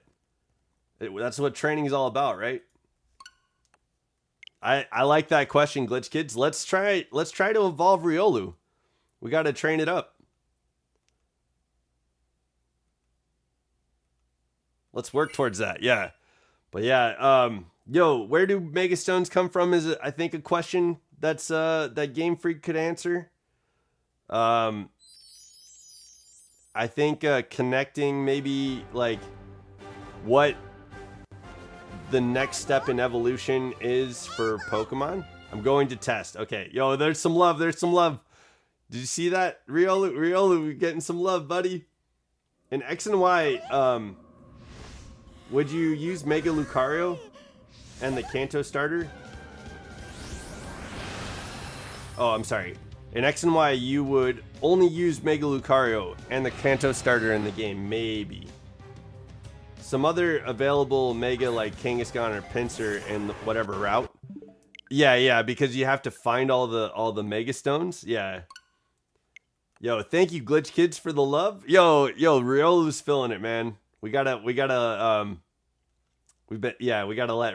That's what training is all about, right? I like that question, Glitch Kids. Let's try to evolve Riolu. We got to train it up. Let's work towards that. Yeah. But yeah, yo, where do Mega Stones come from is, I think, a question that's that Game Freak could answer. I think connecting maybe like what the next step in evolution is for Pokemon. I'm going to test. Okay, yo, there's some love. There's some love. Did you see that? Riolu getting some love, buddy. In X and Y, would you use Mega Lucario and the Kanto starter? Oh, I'm sorry. In X and Y, you would only use Mega Lucario and the Kanto starter in the game, maybe. Some other available Mega like Kangaskhan or Pinsir in whatever route. Yeah, because you have to find all the Mega Stones. Yeah. Yo, thank you, Glitch Kids, for the love. Yo, Riolu's feeling it, man. We gotta let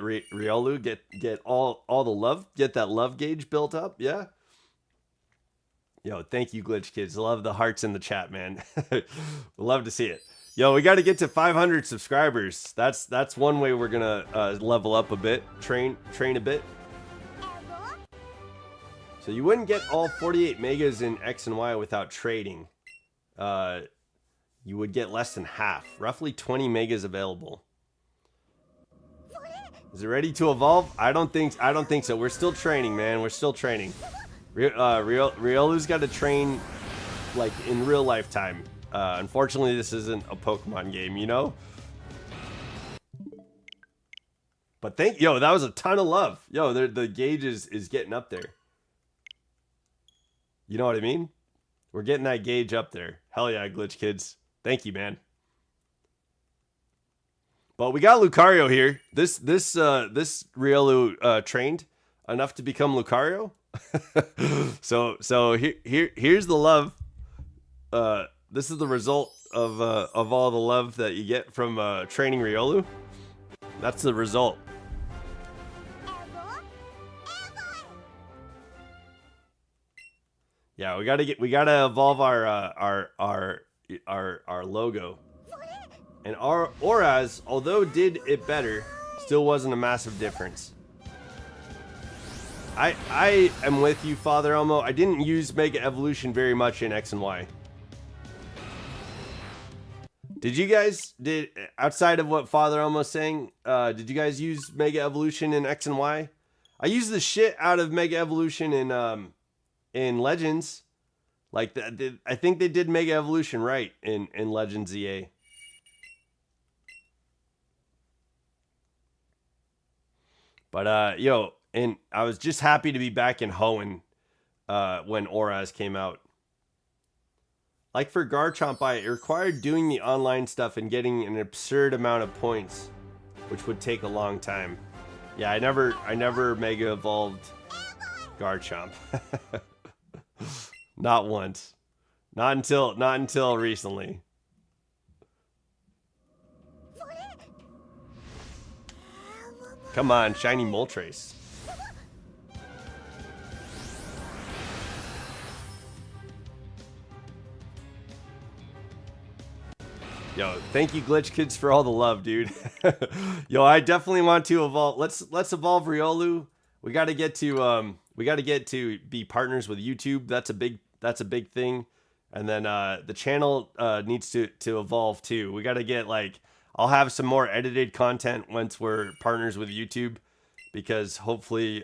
Riolu get all the love, get that love gauge built up. Yeah. Yo, thank you, Glitch Kids. Love the hearts in the chat, man. Love to see it. Yo, we got to get to 500 subscribers. That's one way we're gonna level up a bit, train a bit. So you wouldn't get all 48 megas in X and Y without trading. You would get less than half, roughly 20 megas available. Is it ready to evolve? I don't think so. We're still training, man. We're still training. Riolu's got to train like in real life time. Unfortunately, this isn't a Pokemon game, you know? But that was a ton of love. Yo, the gauge is getting up there. You know what I mean? We're getting that gauge up there. Hell yeah, Glitch Kids. Thank you, man. But we got Lucario here. This Riolu trained enough to become Lucario. so here's the love. This is the result of all the love that you get from training Riolu. That's the result. Yeah, we gotta evolve our logo. And our Oraz, although did it better, still wasn't a massive difference. I am with you, Father Elmo. I didn't use Mega Evolution very much in X and Y. Did you guys outside of what Father almost saying? Did you guys use Mega Evolution in X and Y? I used the shit out of Mega Evolution in Legends. Like I think they did Mega Evolution right in Legends EA. But yo, and I was just happy to be back in Hoenn when Auras came out. Like for Garchomp, it required doing the online stuff and getting an absurd amount of points, which would take a long time. Yeah, I never Mega Evolved Garchomp. Not once. Not until recently. Come on, shiny Moltres. Yo, thank you, Glitch Kids, for all the love, dude. Yo, I definitely want to evolve. Let's evolve Riolu. We got to get to be partners with YouTube. That's a big thing. And then the channel needs to evolve too. We got to get I'll have some more edited content once we're partners with YouTube, because hopefully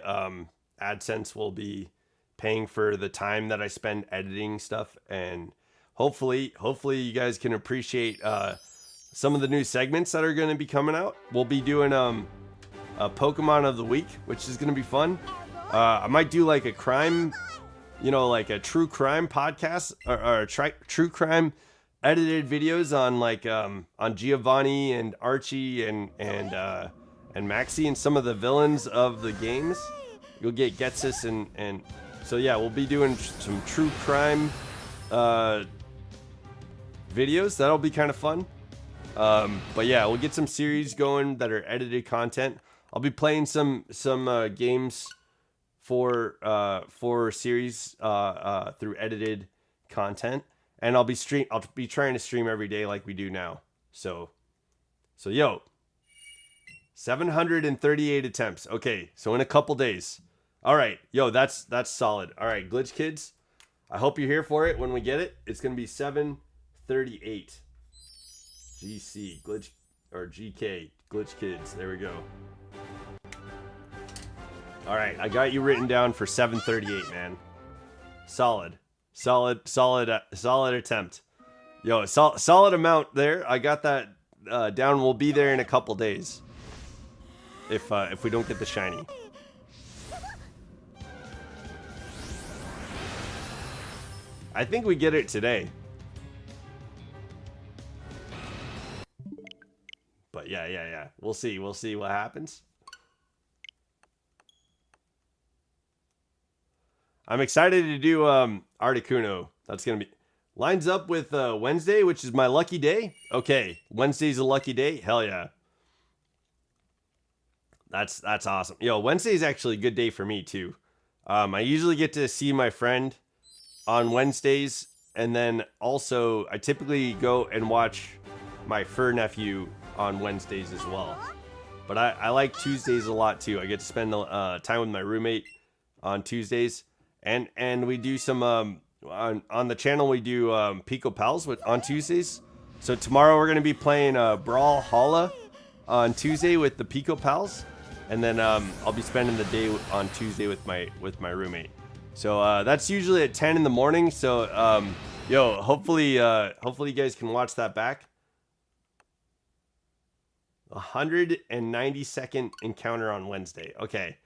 AdSense will be paying for the time that I spend editing stuff, and hopefully you guys can appreciate some of the new segments that are going to be coming out. We'll be doing a Pokemon of the week, which is going to be fun. I might do like a crime, like a true crime podcast or true crime edited videos on on Giovanni and Archie and Maxie and some of the villains of the games. You'll get Getsus and so yeah, we'll be doing some true crime videos. That'll be kind of fun. But yeah, we'll get some series going that are edited content. I'll be playing some games for series through edited content, and I'll be trying to stream every day like we do now. So yo, 738 attempts. Okay, so in a couple days. All right, yo, that's solid. All right, Glitch Kids, I hope you're here for it when we get it. It's gonna be 738. GC Glitch or GK Glitch Kids. There we go. All right, I got you written down for 738, man. Solid attempt. Yo, solid amount there. I got that down. We'll be there in a couple days. If we don't get the shiny. I think we get it today. But yeah. We'll see what happens. I'm excited to do Articuno. That's gonna be lines up with Wednesday, which is my lucky day. Okay, Wednesday's a lucky day. Hell yeah. That's awesome. Yo, Wednesday's actually a good day for me too. I usually get to see my friend on Wednesdays, and then also I typically go and watch my fur nephew on Wednesdays as well. But I like Tuesdays a lot too. I get to spend time with my roommate on Tuesdays. And we do some on the channel we do Pico Pals on Tuesdays. So tomorrow we're gonna be playing Brawlhalla on Tuesday with the Pico Pals, and then I'll be spending the day on Tuesday with my roommate. So that's usually at 10 in the morning. So yo, hopefully you guys can watch that back. 192nd encounter on Wednesday. Okay,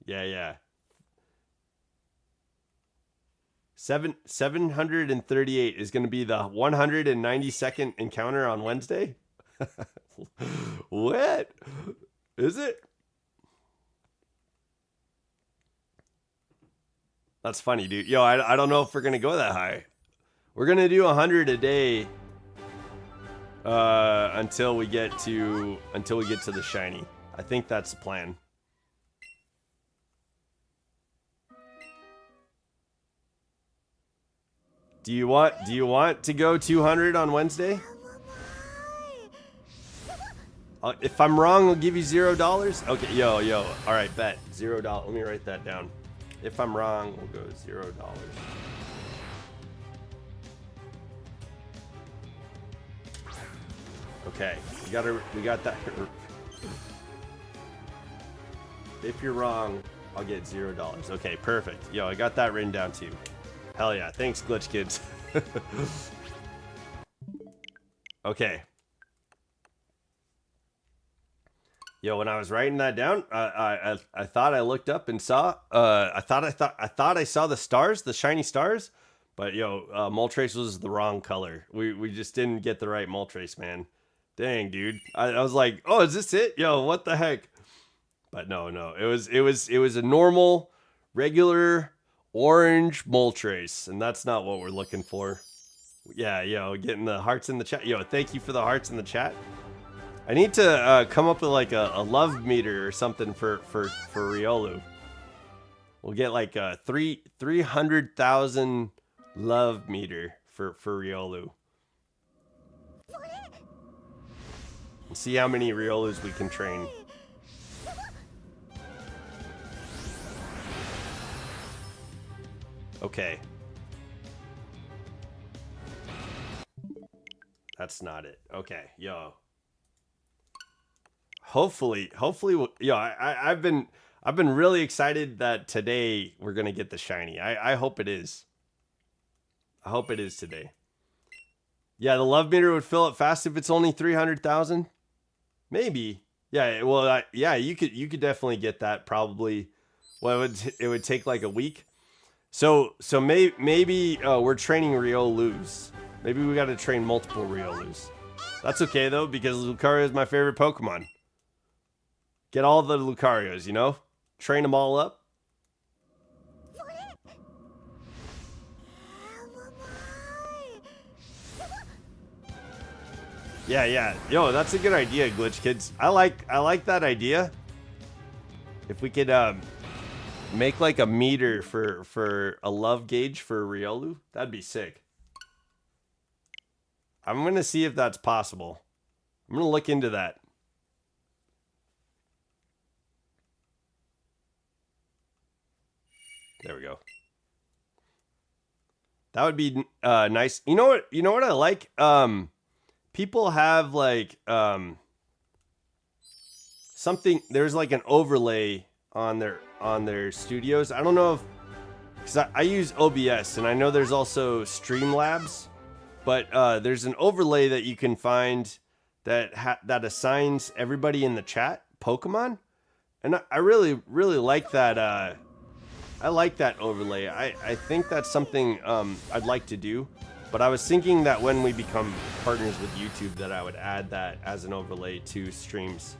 yeah. 738 is going to be the 192nd encounter on Wednesday. What is it? That's funny, dude. Yo, I don't know if we're going to go that high. We're going to do 100 a day until we get to the shiny. I think that's the plan. Do you want to go 200 on Wednesday? If I'm wrong, I'll give you $0. Okay, yo. All right, bet $0. Let me write that down. If I'm wrong, we'll go $0. Okay, we got that. If you're wrong, I'll get $0. Okay, perfect. Yo, I got that written down too. Hell yeah, thanks, Glitch Kids. Okay. Yo, when I was writing that down, I thought I looked up and saw. I thought I saw the stars, the shiny stars, but yo, Moltres was the wrong color. We just didn't get the right Moltres, man. Dang, dude. I was like, oh, is this it? Yo, what the heck? But no, it was a normal, regular orange Moltres, and that's not what we're looking for. Yeah, yo, getting the hearts in the chat. Yo, thank you for the hearts in the chat. I need to come up with like a love meter or something for Riolu. We'll get like a 300,000 love meter for Riolu. And see how many Riolus we can train. Okay. That's not it. Okay, yo. Hopefully, yo, I've been really excited that today we're gonna get the shiny. I hope it is. I hope it is today. Yeah, the love meter would fill up fast if it's only 300,000. Maybe. Yeah. Well, yeah, you could definitely get that probably. Well, it would take like a week. So maybe we're training Riolus. Maybe we got to train multiple Riolus. That's okay though, because Lucario is my favorite Pokemon. Get all the Lucarios, you know? Train them all up. Yeah. Yo, that's a good idea, Glitch Kids. I like that idea. If we could make like a meter for a love gauge for Riolu, that'd be sick. I'm gonna see if that's possible. I'm gonna look into that. There we go. That would be nice. You know what I like? People have like something. There's like an overlay on their studios. I don't know if, because I use OBS and I know there's also Streamlabs, but there's an overlay that you can find that assigns everybody in the chat Pokemon, and I really like that. I like that overlay. I think that's something I'd like to do. But I was thinking that when we become partners with YouTube that I would add that as an overlay to streams.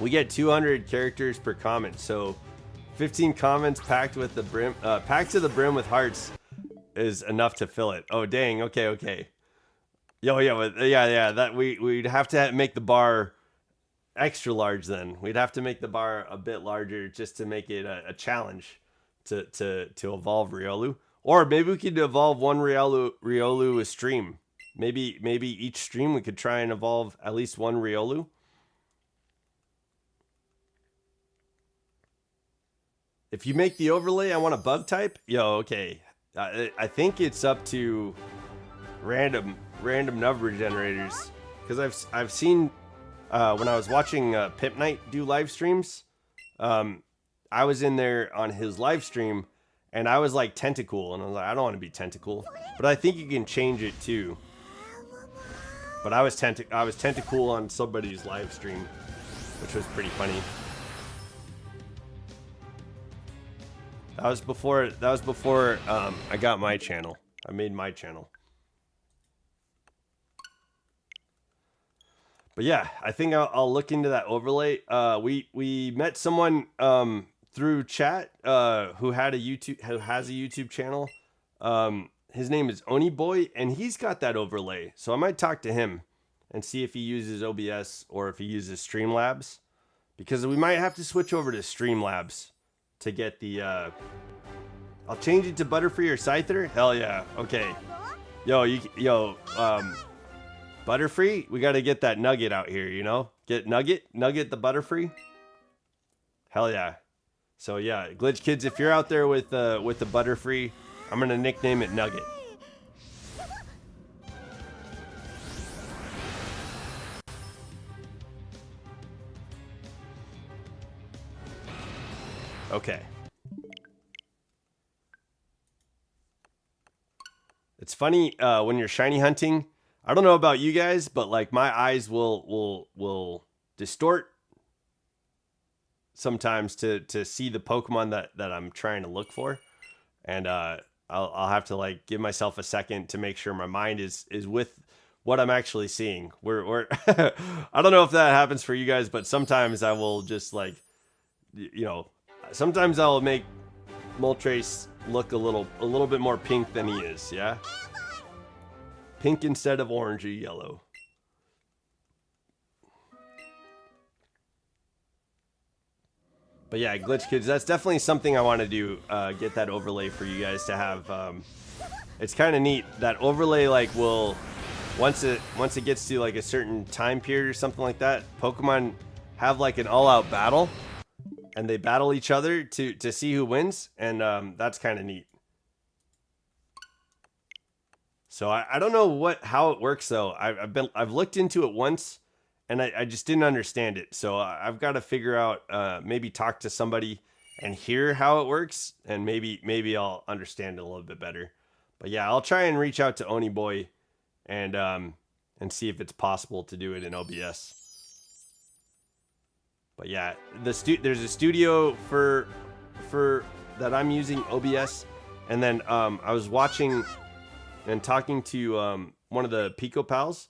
We get 200 characters per comment, so 15 comments packed with the brim, packed to the brim with hearts is enough to fill it. Oh dang, okay. Yeah, that we'd have to make the bar extra large then. We'd have to make the bar a bit larger just to make it a challenge to evolve Riolu. Or maybe we could evolve one Riolu a stream. Maybe each stream we could try and evolve at least one Riolu. If you make the overlay, I want a bug type. Yo, okay. I think it's up to random number generators, because I've seen when I was watching Pimp Knight do live streams, I was in there on his live stream. And I was like Tentacool, and I was like, I don't want to be Tentacool, but I think you can change it too. But I was Tentacool on somebody's live stream, which was pretty funny. That was before I got my channel. I made my channel. But yeah, I think I'll look into that overlay. We met someone through chat who has a YouTube channel. His name is Oni Boy, and he's got that overlay. So I might talk to him and see if he uses OBS or if he uses Streamlabs, because we might have to switch over to Streamlabs to get the I'll change it to Butterfree or Scyther. Hell yeah. Okay. Yo, Butterfree, we got to get that Nugget out here, you know? Get Nugget the Butterfree. Hell yeah. So yeah, Glitch Kids, if you're out there with the Butterfree, I'm gonna nickname it Nugget. Okay. It's funny when you're shiny hunting. I don't know about you guys, but like my eyes will distort sometimes to see the Pokemon that I'm trying to look for, and I'll have to like give myself a second to make sure my mind is with what I'm actually seeing. We're I don't know if that happens for you guys, but sometimes I will just like, you know, sometimes I'll make Moltres look a little bit more pink than he is. Yeah, pink instead of orangey yellow. But yeah, Glitch Kids, that's definitely something I want to do. Get that overlay for you guys to have. It's kind of neat. That overlay like will, once it gets to like a certain time period or something like that, Pokemon have like an all-out battle, and they battle each other to see who wins, and that's kind of neat. So I don't know how it works though. I've looked into it once, and I just didn't understand it. So I've got to figure out, maybe talk to somebody and hear how it works, and maybe I'll understand it a little bit better. But yeah, I'll try and reach out to Oni Boy and see if it's possible to do it in OBS. But yeah, there's a studio for that I'm using OBS, and then I was watching and talking to one of the Pico Pals,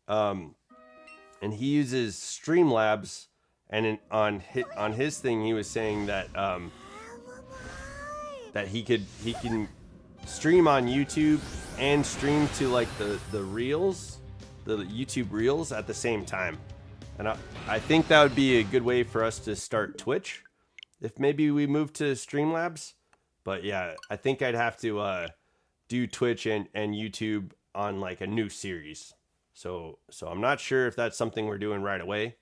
and he uses Streamlabs, and on his thing he was saying that that he can stream on YouTube and stream to like the Reels, the YouTube Reels at the same time. And I think that would be a good way for us to start Twitch, if maybe we move to Streamlabs. But yeah, I think I'd have to do Twitch and YouTube on like a new series. So I'm not sure if that's something we're doing right away.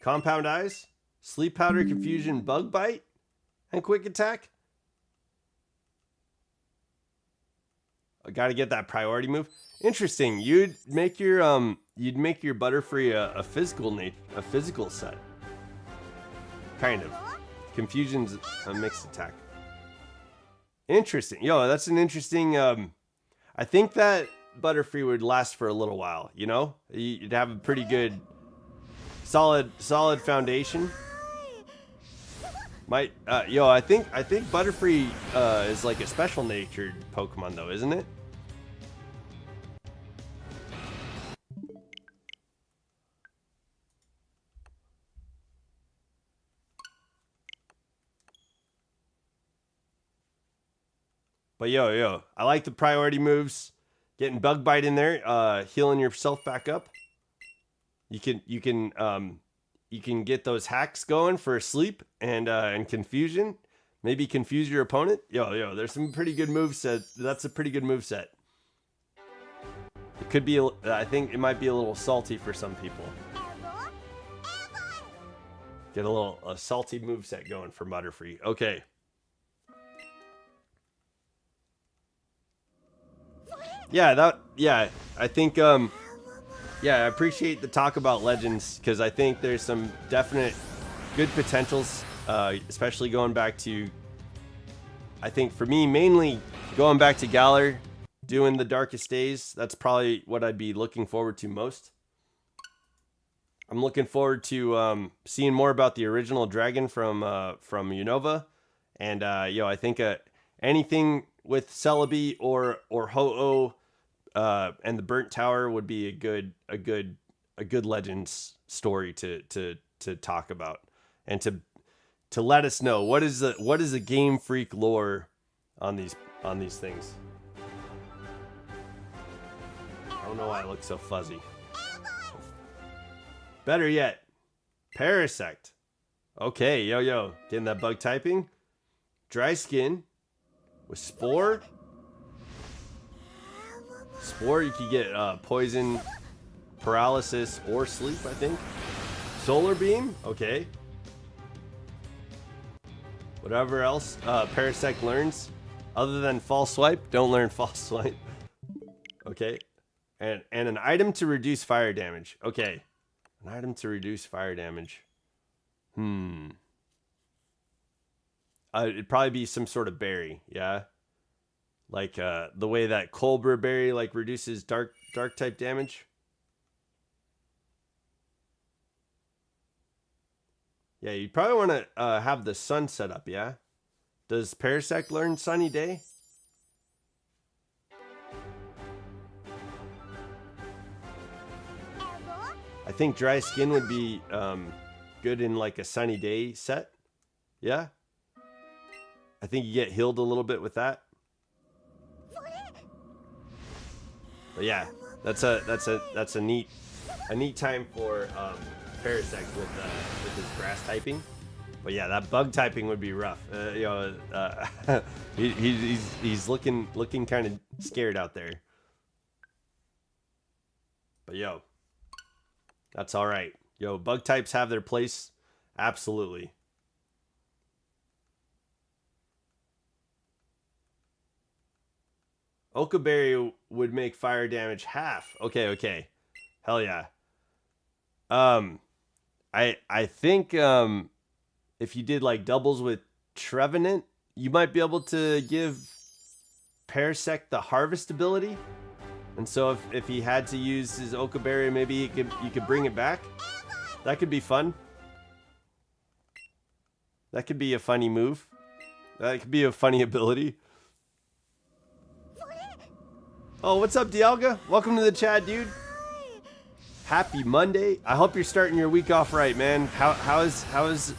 Compound Eyes, Sleep Powder, Confusion, Bug Bite, and Quick Attack. I got to get that priority move. Interesting. You'd make your Butterfree a physical set. Kind of. Confusion's a mixed attack. Interesting. Yo, that's an interesting. I think that Butterfree would last for a little while. You know, you'd have a pretty good, solid foundation. I think Butterfree is like a special natured Pokemon though, isn't it? But yo, I like the priority moves. Getting Bug Bite in there, healing yourself back up. You can get those hacks going for sleep and confusion. Maybe confuse your opponent. Yo, there's some pretty good moveset. That's a pretty good moveset. It could be, I think it might be a little salty for some people. Get a salty moveset going for Butterfree. Okay. Yeah, I think, I appreciate the talk about Legends, because I think there's some definite good potentials, especially going back to, I think for me, mainly going back to Galar, doing the Darkest Days. That's probably what I'd be looking forward to most. I'm looking forward to seeing more about the original dragon from Unova, and I think anything with Celebi or Ho-Oh and the Burnt Tower would be a good Legends story to talk about, and to let us know what is the Game Freak lore on these things. I don't know why I look so fuzzy. Better yet, Parasect. Okay, yo, getting that bug typing. Dry Skin with Spore. Spore, you could get poison, paralysis, or sleep, I think. Solar Beam, okay. Whatever else Parasect learns, other than False Swipe, don't learn False Swipe. Okay. And an item to reduce fire damage. Okay. An item to reduce fire damage. It'd probably be some sort of berry, yeah? Like the way that Cobra berry like reduces dark type damage. Yeah, you probably want to have the sun set up, yeah? Does Parasect learn Sunny Day? I think Dry Skin would be good in like a Sunny Day set. Yeah? I think you get healed a little bit with that. But yeah, that's a neat time for Parasect with his grass typing. But yeah, that bug typing would be rough. He's looking kind of scared out there. But yo, that's all right. Yo, bug types have their place, absolutely. Oka Berry would make fire damage half. Okay. Hell yeah. I think if you did like doubles with Trevenant, you might be able to give Parasect the harvest ability. And so if he had to use his Oka Berry, maybe you could bring it back. That could be fun. That could be a funny move. That could be a funny ability. Oh, what's up, Dialga? Welcome to the chat, dude. Happy Monday. I hope you're starting your week off right, man. How was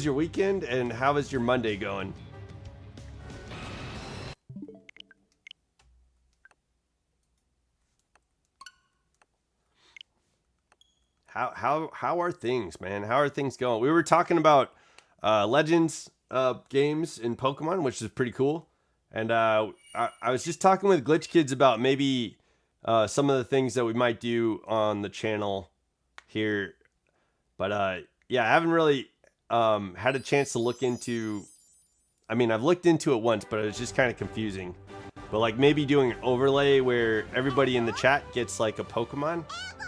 your weekend and how is your Monday going? How are things, man? How are things going? We were talking about Legends games in Pokemon, which is pretty cool. And I was just talking with Glitch Kids about maybe some of the things that we might do on the channel here. But yeah, I haven't really had a chance to look into... I mean, I've looked into it once, but it was just kind of confusing. But like maybe doing an overlay where everybody in the chat gets like a Pokemon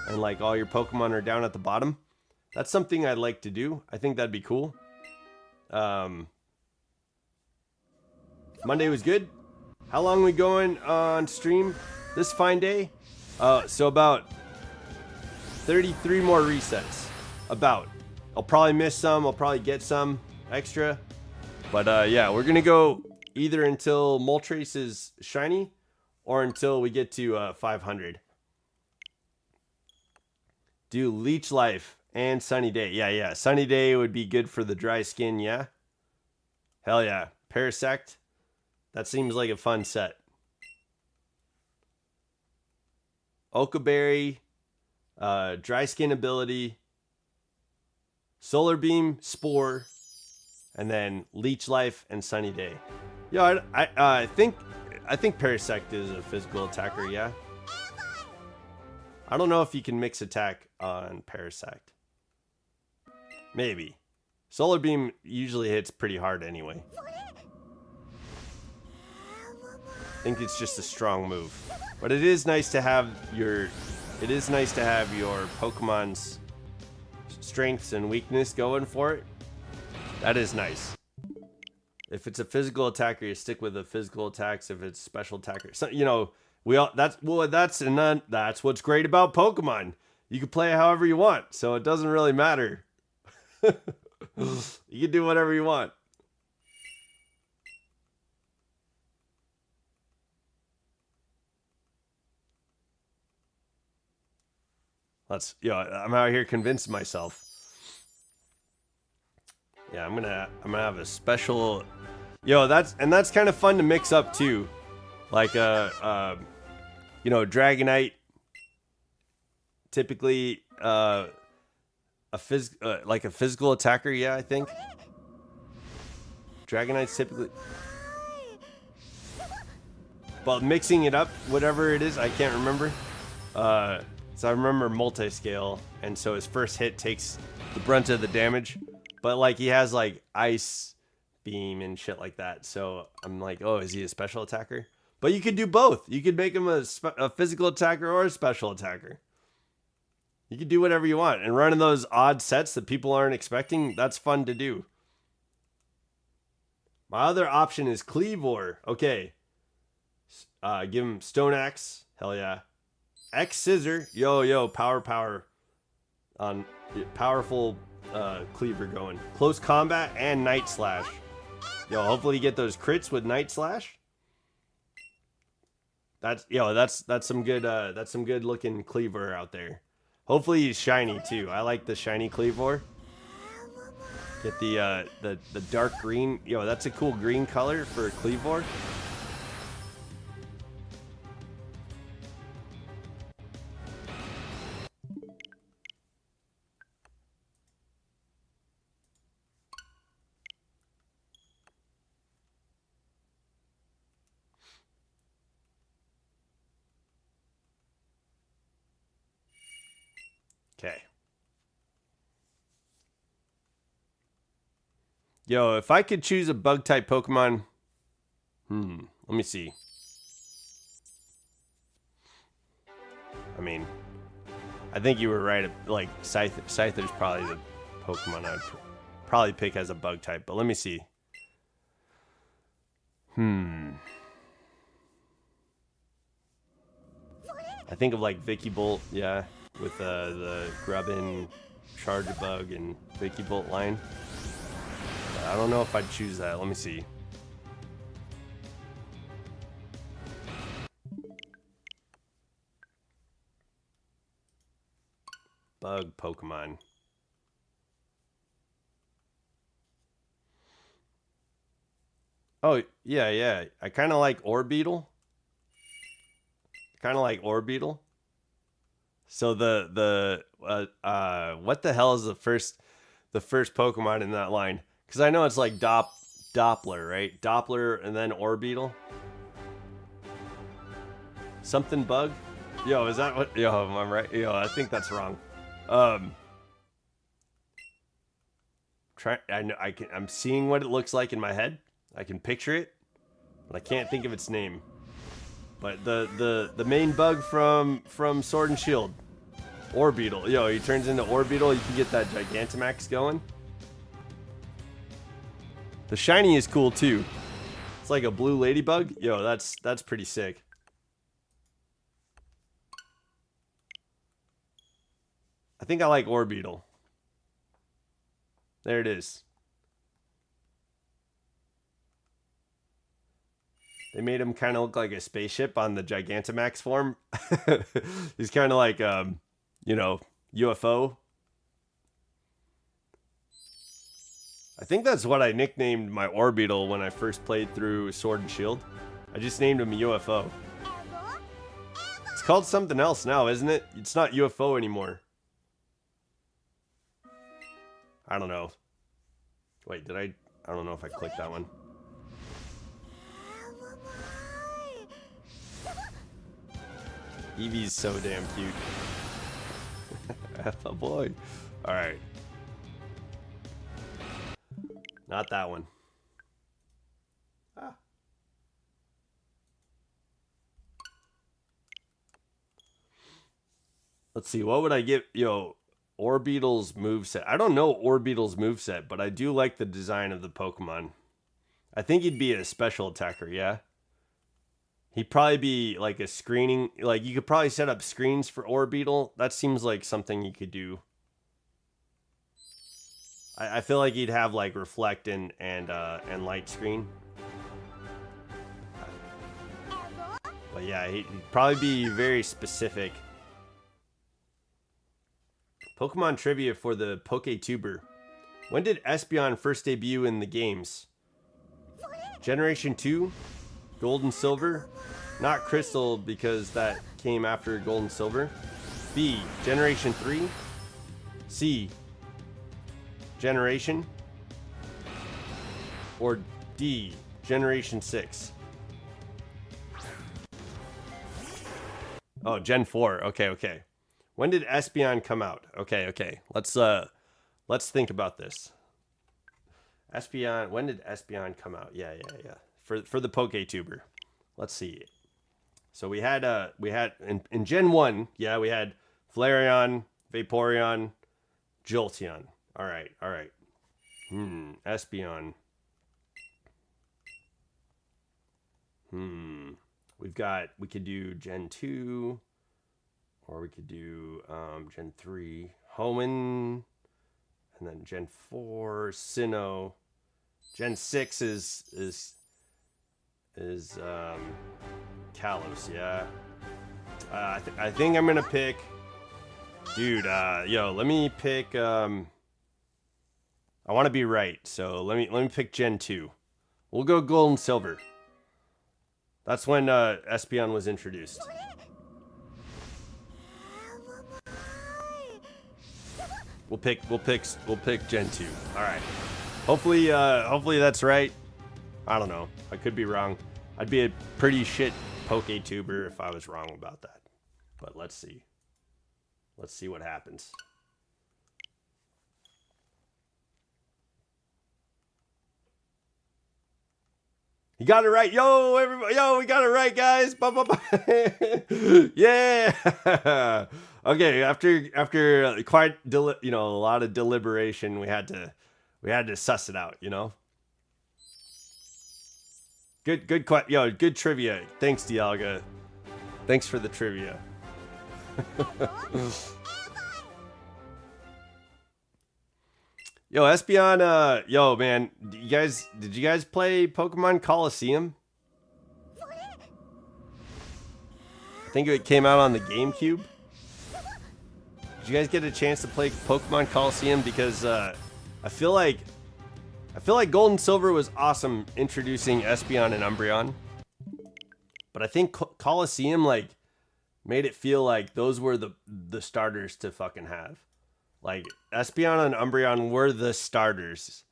and like all your Pokemon are down at the bottom. That's something I'd like to do. I think that'd be cool. Monday was good. How long are we going on stream this fine day? So about 33 more resets. About. I'll probably miss some. I'll probably get some extra. But yeah, we're going to go either until Moltres is shiny or until we get to 500. Do Leech Life and Sunny Day. Yeah. Sunny Day would be good for the dry skin, yeah? Hell yeah. Parasect. That seems like a fun set. Oka Berry, Dry Skin Ability, Solar Beam, Spore, and then Leech Life and Sunny Day. Yeah, I think Parasect is a physical attacker, yeah? I don't know if you can mix attack on Parasect. Maybe. Solar Beam usually hits pretty hard anyway. I think it's just a strong move. But it is nice to have your Pokemon's strengths and weakness going for it. That is nice. If it's a physical attacker, you stick with the physical attacks. If it's special attacker, so, you know, that's what's great about Pokemon. You can play it however you want, so it doesn't really matter. You can do whatever you want. I'm out here convincing myself. Yeah, I'm gonna have a special. That's kind of fun to mix up too, like Dragonite. Typically, like a physical attacker. Yeah, I think Dragonite's typically. But mixing it up, whatever it is, I can't remember. So I remember multi-scale, and so his first hit takes the brunt of the damage. But like he has like ice beam and shit like that. So I'm like, oh, is he a special attacker? But you could do both. You could make him a physical attacker or a special attacker. You can do whatever you want. And running those odd sets that people aren't expecting, that's fun to do. My other option is Cleavor. Okay. Give him Stone Axe. Hell yeah. X Scissor. Yo, power. On powerful Cleaver going. Close Combat and Night Slash. Yo, hopefully you get those crits with Night Slash. That's some good looking Cleaver out there. Hopefully he's shiny too. I like the shiny Cleavor. Get the dark green. Yo, that's a cool green color for Cleavor. Okay. Yo, if I could choose a bug type Pokemon, let me see. I mean, I think you were right. Like Scyther's probably the Pokemon I'd probably pick as a bug type, but let me see. I think of like Vicky Bolt, yeah, with the Grubbin, Charge Bug, and Vicky Bolt line. But I don't know if I'd choose that. Let me see. Bug Pokemon. Oh, yeah. I kind of like Orbeetle. So what the hell is the first Pokemon in that line? Because I know it's like Doppler, right? Doppler and then Orbeetle. Something bug? Yo, is that what? Yo, I'm right. Yo, I think that's wrong. I'm seeing what it looks like in my head. I can picture it, but I can't think of its name. But the main bug from Sword and Shield, Orbeetle. Yo, he turns into Orbeetle. You can get that Gigantamax going. The shiny is cool too. It's like a blue ladybug. Yo, that's pretty sick. I think I like Orbeetle. There it is. They made him kind of look like a spaceship on the Gigantamax form. He's kind of like, UFO. I think that's what I nicknamed my Orbeetle when I first played through Sword and Shield. I just named him UFO. It's called something else now, isn't it? It's not UFO anymore. I don't know. Wait, I don't know if I clicked that one. Eevee's so damn cute. Oh boy. Alright. Not that one. Ah. Let's see, what would I give? Yo, Orbeetle's moveset. I don't know Orbeetle's moveset, but I do like the design of the Pokemon. I think he'd be a special attacker, yeah? He'd probably be like a screening, like you could probably set up screens for Orbeetle. That seems like something you could do. I feel like he'd have like reflect and light screen. But yeah, he'd probably be very specific. Pokemon trivia for the PokeTuber. When did Espeon first debut in the games? Generation 2? Gold and Silver? Not Crystal, because that came after Gold and Silver. B. Generation 3? C. Generation? Or D. Generation 6? Oh, Gen 4. Okay. When did Espeon come out? Okay. Let's think about this. Espeon, when did Espeon come out? Yeah. For the PokeTuber. Let's see. So we had in Gen 1, yeah, we had Flareon, Vaporeon, Jolteon. All right. Espeon. We could do Gen 2, or we could do Gen 3, Hoenn, and then Gen 4, Sinnoh. Gen 6 is Kalos, yeah. I think I'm gonna pick, dude. Let me pick. I want to be right, so let me pick Gen 2. We'll go Gold and Silver. That's when Espeon was introduced. We'll pick Gen 2. All right. Hopefully that's right. I don't know. I could be wrong. I'd be a pretty shit PokeTuber if I was wrong about that. But let's see. Let's see what happens. You got it right. Yo, everybody. Yo, we got it right, guys. Yeah. Okay, after quite a lot of deliberation, we had to suss it out, Good trivia. Thanks, Dialga. Thanks for the trivia. Yo, Espeon, man, did you guys play Pokemon Coliseum? I think it came out on the GameCube. Did you guys get a chance to play Pokemon Coliseum? Because I feel like Gold and Silver was awesome introducing Espeon and Umbreon. But I think Coliseum made it feel like those were the starters to fucking have. Like, Espeon and Umbreon were the starters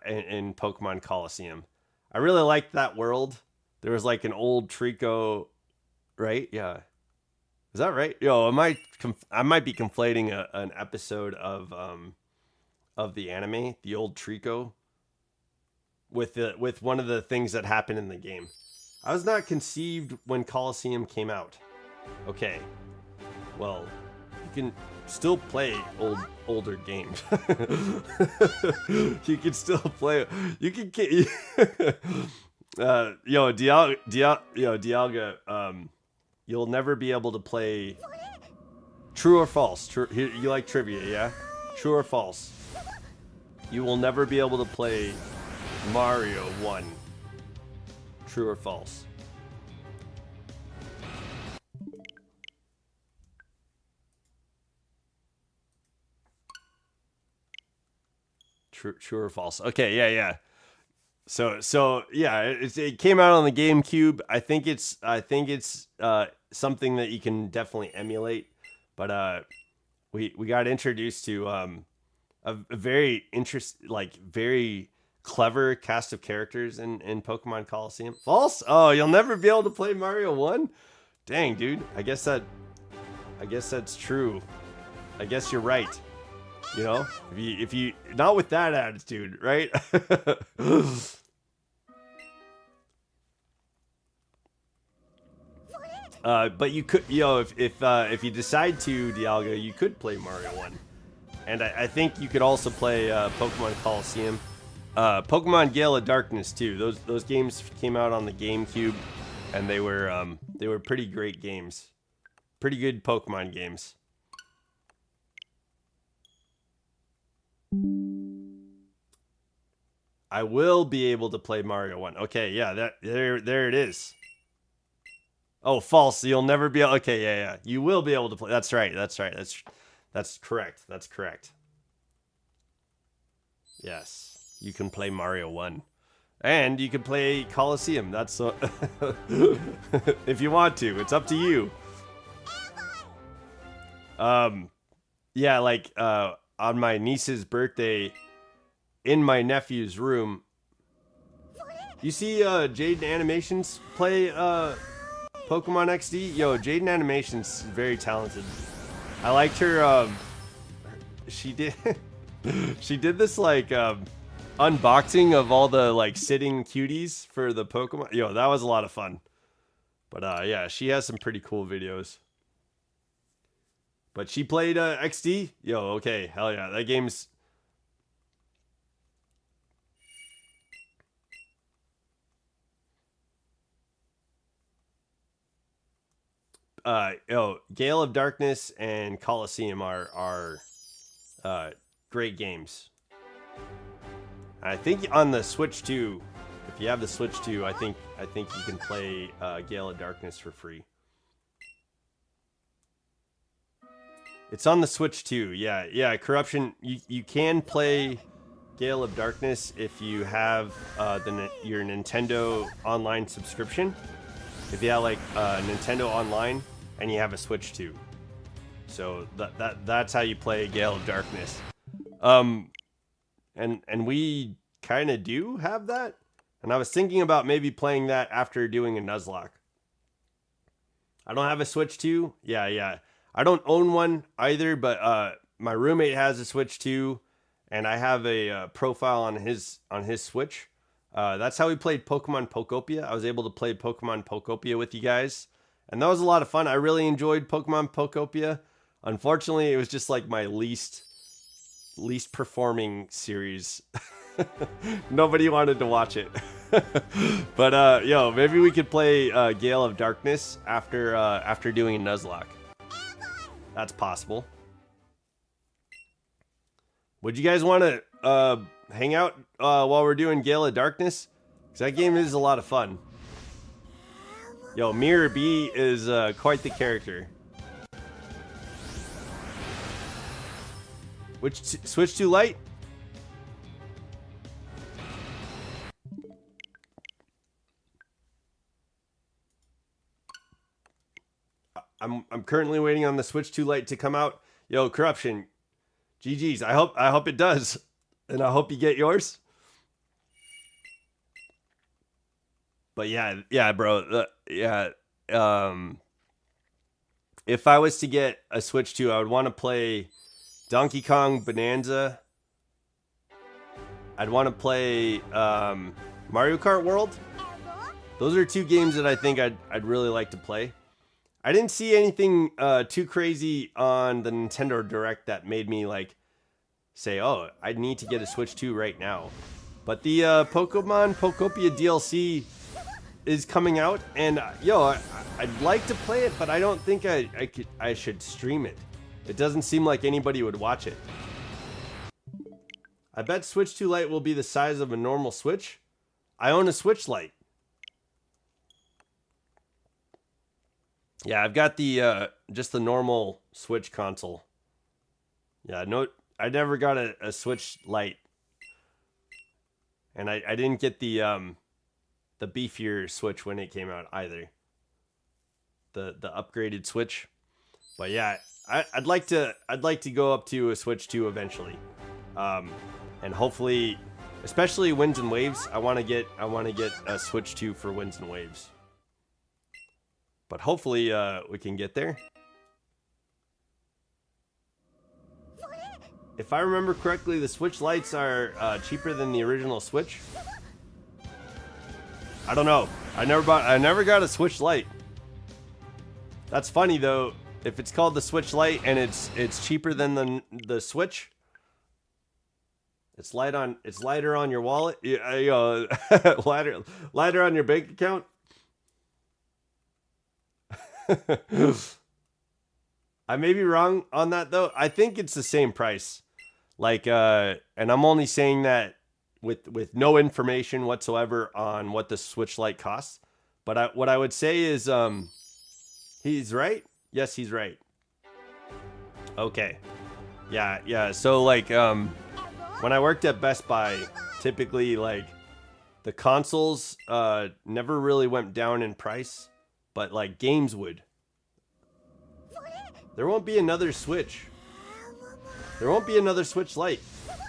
in Pokemon Coliseum. I really liked that world. There was an old Trico, right? Yeah. Is that right? Yo, I might be conflating an episode of the anime, the old Trico, with one of the things that happened in the game. I was not conceived when Coliseum came out. Okay. Well, you can still play older games. You can still play. You can Dialga, you'll never be able to play. True or false? You like trivia, yeah? True or false? You will never be able to play Mario 1. True or false? True or false? Okay, yeah. So yeah, it came out on the GameCube. I think it's something that you can definitely emulate. But we got introduced to a very very clever cast of characters in Pokemon Coliseum. False? Oh, you'll never be able to play Mario 1? Dang, dude. I guess that's true. I guess you're right. If you not with that attitude, right? But you could, if you decide to, Dialga, you could play Mario 1. And I think you could also play Pokemon Coliseum. Pokemon Gale of Darkness too. Those games came out on the GameCube, and they were pretty great games. Pretty good Pokemon games. I will be able to play Mario 1. Okay, yeah, there it is. Oh, false. You'll never be able. Okay, yeah. You will be able to play. That's right. That's correct. That's correct. Yes, you can play Mario 1. And you can play Coliseum. That's if you want to. It's up to you. Yeah, on my niece's birthday, in my nephew's room. You see Jaden Animations play Pokemon XD? Yo, Jaden Animations very talented. I liked her. She did this unboxing of all the sitting cuties for the Pokemon. Yo, that was a lot of fun. But yeah, she has some pretty cool videos. But she played XD? Yo, okay. Hell yeah. That game's... Gale of Darkness and Coliseum are great games. I think on the Switch 2, if you have the Switch 2, I think you can play Gale of Darkness for free. It's on the Switch 2. Yeah, Corruption. You can play Gale of Darkness if you have your Nintendo Online subscription. If you have like Nintendo Online and you have a Switch 2. So that's how you play Gale of Darkness. And we kind of do have that. And I was thinking about maybe playing that after doing a Nuzlocke. I don't have a Switch 2. Yeah. I don't own one either, but my roommate has a Switch 2, and I have a profile on his Switch. That's how we played Pokemon Pokopia. I was able to play Pokemon Pokopia with you guys, and that was a lot of fun. I really enjoyed Pokemon Pokopia. Unfortunately, it was just like my least performing series. Nobody wanted to watch it. But maybe we could play Gale of Darkness after doing a Nuzlocke. That's possible. Would you guys want to hang out while we're doing Gale of Darkness? Because that game is a lot of fun. Yo, Mirror B is quite the character. Which Switch 2 Lite? I'm currently waiting on the Switch 2 Lite to come out. Yo, Corruption. GG's. I hope it does. And I hope you get yours. But yeah, bro. If I was to get a Switch 2, I would want to play Donkey Kong Bonanza. I'd want to play Mario Kart World. Those are two games that I think I'd really like to play. I didn't see anything too crazy on the Nintendo Direct that made me like say, oh, I need to get a Switch 2 right now. But the Pokemon Pokopia DLC is coming out, and I'd like to play it, but I don't think I should stream it. It doesn't seem like anybody would watch it. I bet Switch 2 Lite will be the size of a normal Switch. I own a Switch Lite. Yeah, I've got the just the normal Switch console. Yeah, no, I never got a Switch Lite, and I didn't get the beefier Switch when it came out either. The upgraded Switch, but yeah, I'd like to go up to a Switch 2 eventually, and hopefully, especially Winds and Waves. I want to get a Switch 2 for Winds and Waves. But hopefully we can get there. If I remember correctly, the Switch Lites are cheaper than the original Switch. I don't know. I never got a Switch Lite. That's funny though. If it's called the Switch Lite and it's cheaper than the Switch, it's lighter on your wallet. Lighter on your bank account. I may be wrong on that though. I think it's the same price. Like and I'm only saying that with no information whatsoever on what the Switch Lite costs. But what I would say is he's right. Yes, he's right. Okay. Yeah. So like when I worked at Best Buy, typically like the consoles never really went down in price. But like games would. There won't be another Switch. There won't be another Switch Lite.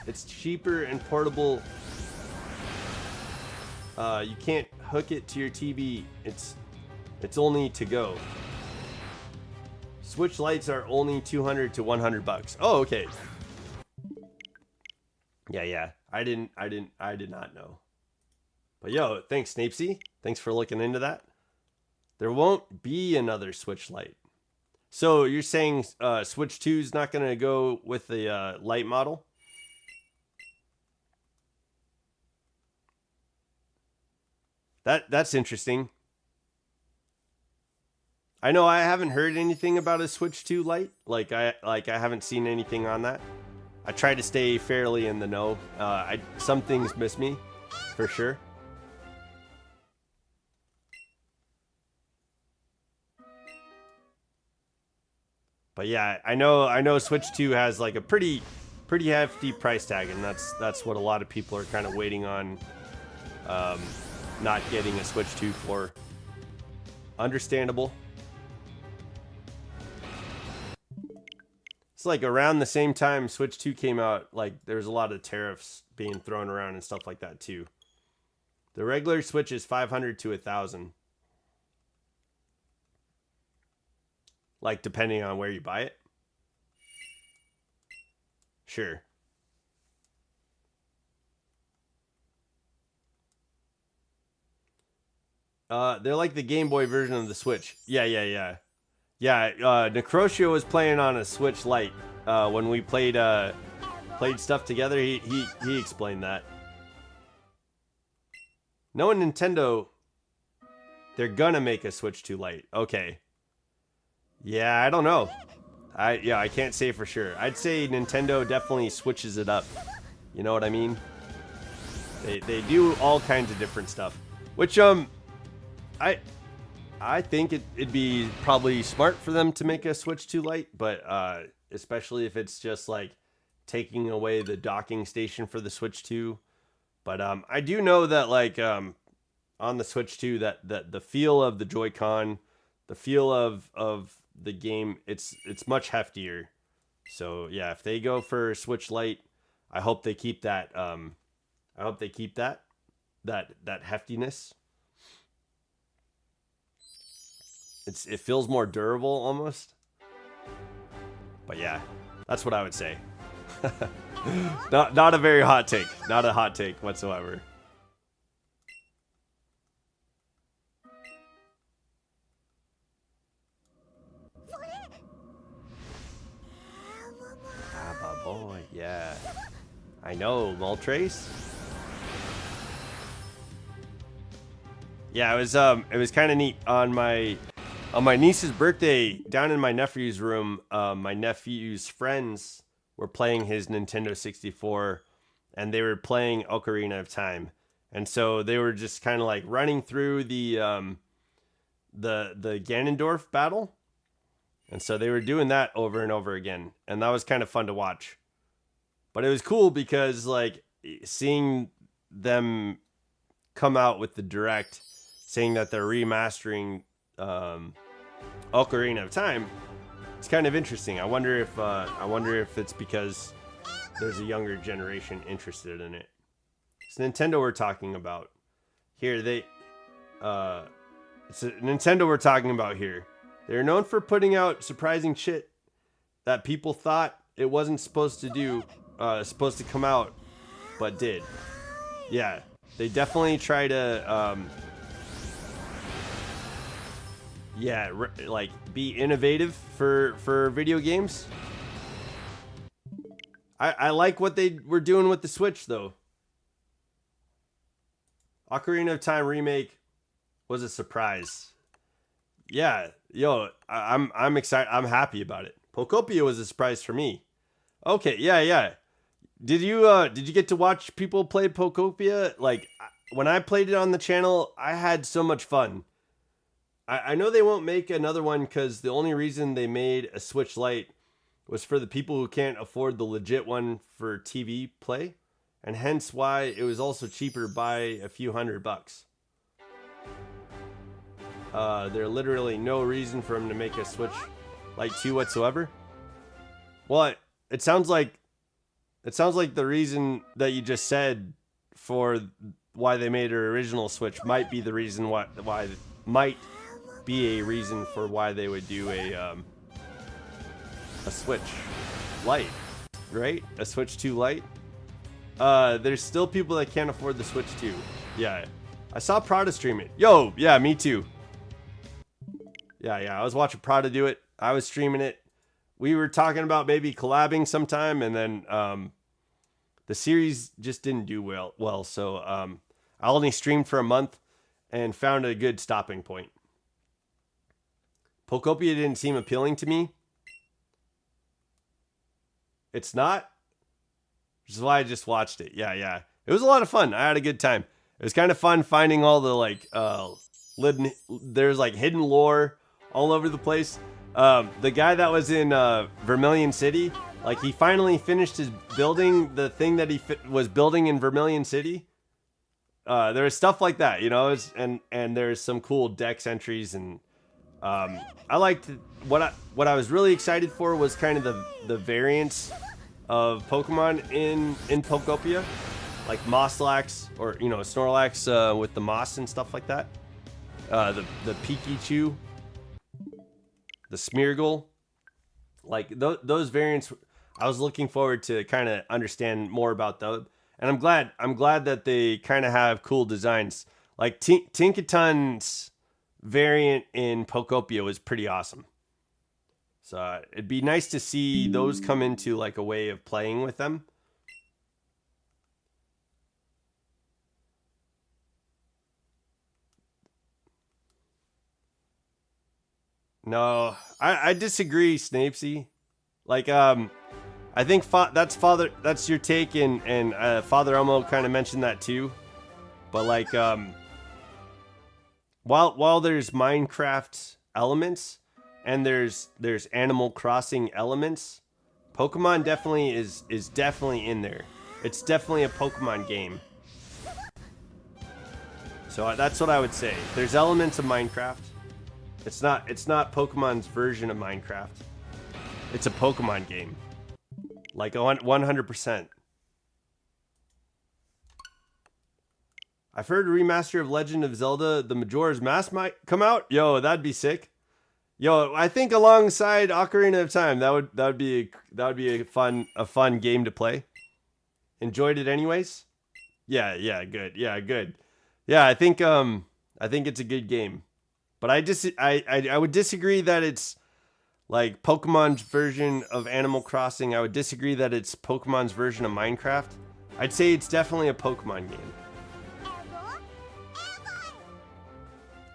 It's cheaper and portable. You can't hook it to your TV. It's only to go. Switch Lites are only $200 to $100. Oh, okay. Yeah. I did not know. But yo, thanks Snapesy. Thanks for looking into that. There won't be another Switch Lite. So you're saying Switch 2 is not going to go with the light model? That's interesting. I know I haven't heard anything about a Switch 2 Lite. Like I haven't seen anything on that. I try to stay fairly in the know. Some things miss me, for sure. But yeah, I know Switch 2 has like a pretty hefty price tag, and that's what a lot of people are kind of waiting on, not getting a Switch 2 for. Understandable. It's like around the same time Switch 2 came out, like there's a lot of tariffs being thrown around and stuff like that too. The regular Switch is 500 to 1,000. Like depending on where you buy it. Sure. They're like the Game Boy version of the Switch. Yeah. Necrotio was playing on a Switch Lite when we played stuff together. He explained that. Knowing Nintendo, they're gonna make a Switch 2 Lite. Okay. Yeah, I don't know. I can't say for sure. I'd say Nintendo definitely switches it up. You know what I mean? They do all kinds of different stuff, which I think it'd be probably smart for them to make a Switch 2 Lite, but especially if it's just like taking away the docking station for the Switch 2. But I do know that like on the Switch 2 that the feel of the Joy-Con, the feel of the game, it's much heftier. So yeah, if they go for Switch Lite, I hope they keep that. I hope they keep that heftiness. It feels more durable almost. But yeah, that's what I would say. Not a very hot take. Not a hot take whatsoever. Ah, boy, yeah. I know, Moltres. Yeah, it was kind of neat on my niece's birthday, down in my nephew's room. My nephew's friends were playing his Nintendo 64, and they were playing Ocarina of Time, and so they were just kind of like running through the Ganondorf battle, and so they were doing that over and over again, and that was kind of fun to watch. But it was cool because like seeing them come out with the direct saying that they're remastering Ocarina of Time, it's kind of interesting. I wonder if it's because there's a younger generation interested in it. It's Nintendo we're talking about here. It's Nintendo we're talking about here. They're known for putting out surprising shit that people thought it wasn't supposed to come out, but did. Yeah, they definitely try to like be innovative for video games. I like what they were doing with the Switch though. Ocarina of Time remake was a surprise. Yeah, yo, I'm excited. I'm happy about it. Pokopia was a surprise for me. Okay, yeah. Did you get to watch people play Pokopia? Like when I played it on the channel, I had so much fun. I know they won't make another one because the only reason they made a Switch Lite was for the people who can't afford the legit one for TV play, and hence why it was also cheaper by a few $100. There's literally no reason for them to make a Switch Lite 2 whatsoever. Well, it sounds like the reason that you just said for why they made their original Switch might be the reason why might be a reason for why they would do a Switch Lite, right? A Switch 2 Lite. There's still people that can't afford the Switch 2. Yeah, I saw Prada stream it. Yo, yeah, me too. Yeah. I was watching Prada do it. I was streaming it. We were talking about maybe collabing sometime, and then the series just didn't do well. So I only streamed for a month and found a good stopping point. Pokopia didn't seem appealing to me. It's not, which is why I just watched it. Yeah. It was a lot of fun. I had a good time. It was kind of fun finding all the like there's like hidden lore all over the place. The guy that was in Vermilion City, like he finally finished his building the thing that he was building in Vermilion City. There was stuff like that, you know, and there's some cool dex entries, and I liked what I was really excited for was kind of the variants of Pokemon in Pokopia, like Mosslax or Snorlax with the moss and stuff like that. The Pikachu, the Smeargle, like those variants. I was looking forward to kind of understand more about those, and I'm glad that they kind of have cool designs. Like Tinkaton's variant in Pokopia was pretty awesome. So it'd be nice to see those come into like a way of playing with them. No, I disagree, Snapesy. Like, I think that's your take, and Father Elmo kind of mentioned that too. But like, while there's Minecraft elements and there's Animal Crossing elements, Pokemon definitely is definitely in there. It's definitely a Pokemon game. So that's what I would say. There's elements of Minecraft. It's not Pokemon's version of Minecraft. It's a Pokemon game. Like 100%. I've heard a remaster of Legend of Zelda: The Majora's Mask might come out. Yo, that'd be sick. Yo, I think alongside Ocarina of Time, that would be a fun game to play. Enjoyed it anyways. Yeah, good. Yeah, good. Yeah, I think it's a good game. But I would disagree that it's like Pokemon's version of Animal Crossing. I would disagree that it's Pokemon's version of Minecraft. I'd say it's definitely a Pokemon game.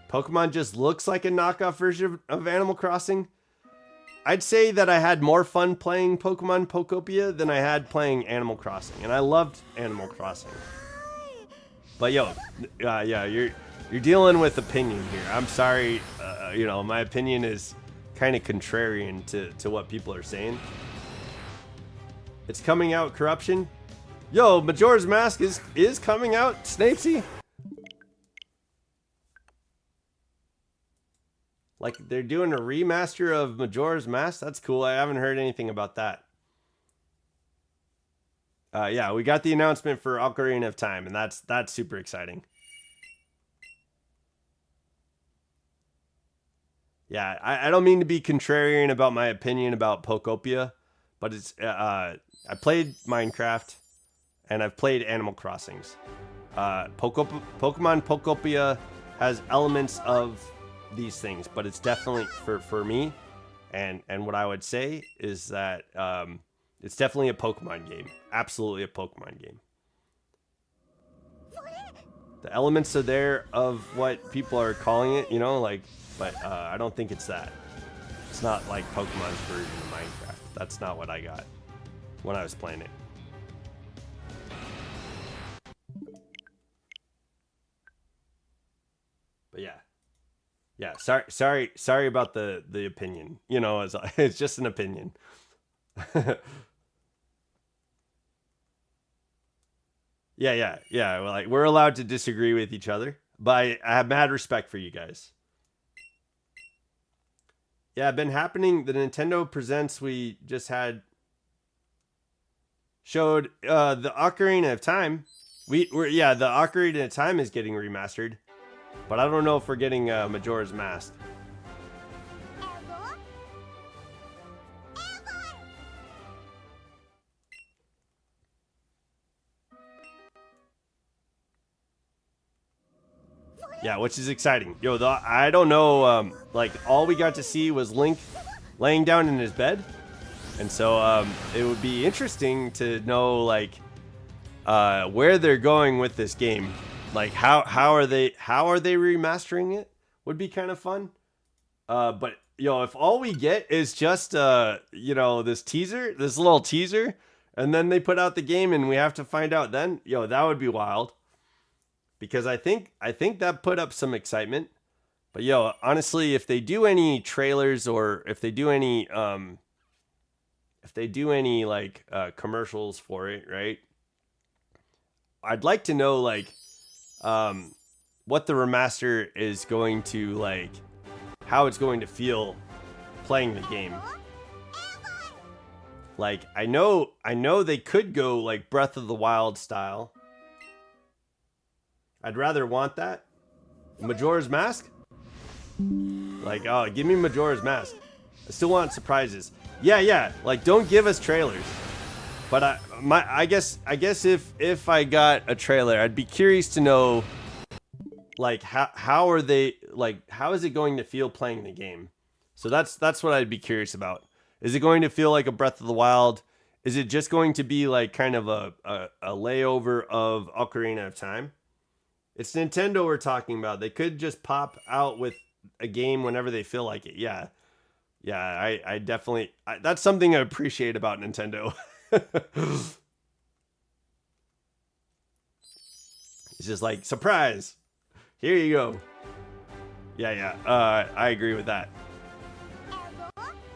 Pokemon just looks like a knockoff version of Animal Crossing. I'd say that I had more fun playing Pokemon Pokopia than I had playing Animal Crossing, and I loved Animal Crossing. But yo, yeah, you're dealing with opinion here. I'm sorry, my opinion is kind of contrarian to what people are saying. It's coming out, Corruption. Yo, Majora's Mask is coming out, Snapesy. Like they're doing a remaster of Majora's Mask. That's cool. I haven't heard anything about that. Yeah, we got the announcement for Ocarina of Time, and that's super exciting. Yeah, I don't mean to be contrarian about my opinion about Pokopia, but it's I played Minecraft, and I've played Animal Crossings. Pokemon Pokopia has elements of these things, but it's definitely for me, and what I would say is that it's definitely a Pokemon game. Absolutely a Pokemon game. The elements are there of what people are calling it, but I don't think it's that. It's not like Pokemon's version of Minecraft. That's not what I got when I was playing it. But yeah. Sorry about the opinion. It's just an opinion. Yeah. Well, like we're allowed to disagree with each other, but I have mad respect for you guys. Yeah, been happening. The Nintendo Presents we just had showed the Ocarina of Time. The Ocarina of Time is getting remastered, but I don't know if we're getting Majora's Mask. Yeah, which is exciting. Yo, I don't know. Like all we got to see was Link laying down in his bed, and so it would be interesting to know like where they're going with this game. Like how are they remastering it? Would be kind of fun. But yo, if all we get is just you know, this little teaser, and then they put out the game and we have to find out then, yo, that would be wild. Because I think that put up some excitement. But yo, honestly, if they do any trailers or if they do any like commercials for it, right? I'd like to know like what the remaster is going to like, how it's going to feel playing the game. Like I know they could go like Breath of the Wild style. I'd rather want that. Majora's Mask? Like, oh, give me Majora's Mask. I still want surprises. Yeah. Like, don't give us trailers. But I guess if I got a trailer, I'd be curious to know, like, how are they, like, how is it going to feel playing the game? So that's what I'd be curious about. Is it going to feel like a Breath of the Wild? Is it just going to be like kind of a layover of Ocarina of Time? It's Nintendo we're talking about. They could just pop out with a game whenever they feel like it. Yeah. I definitely, that's something I appreciate about Nintendo. It's just like, surprise. Here you go. Yeah. I agree with that.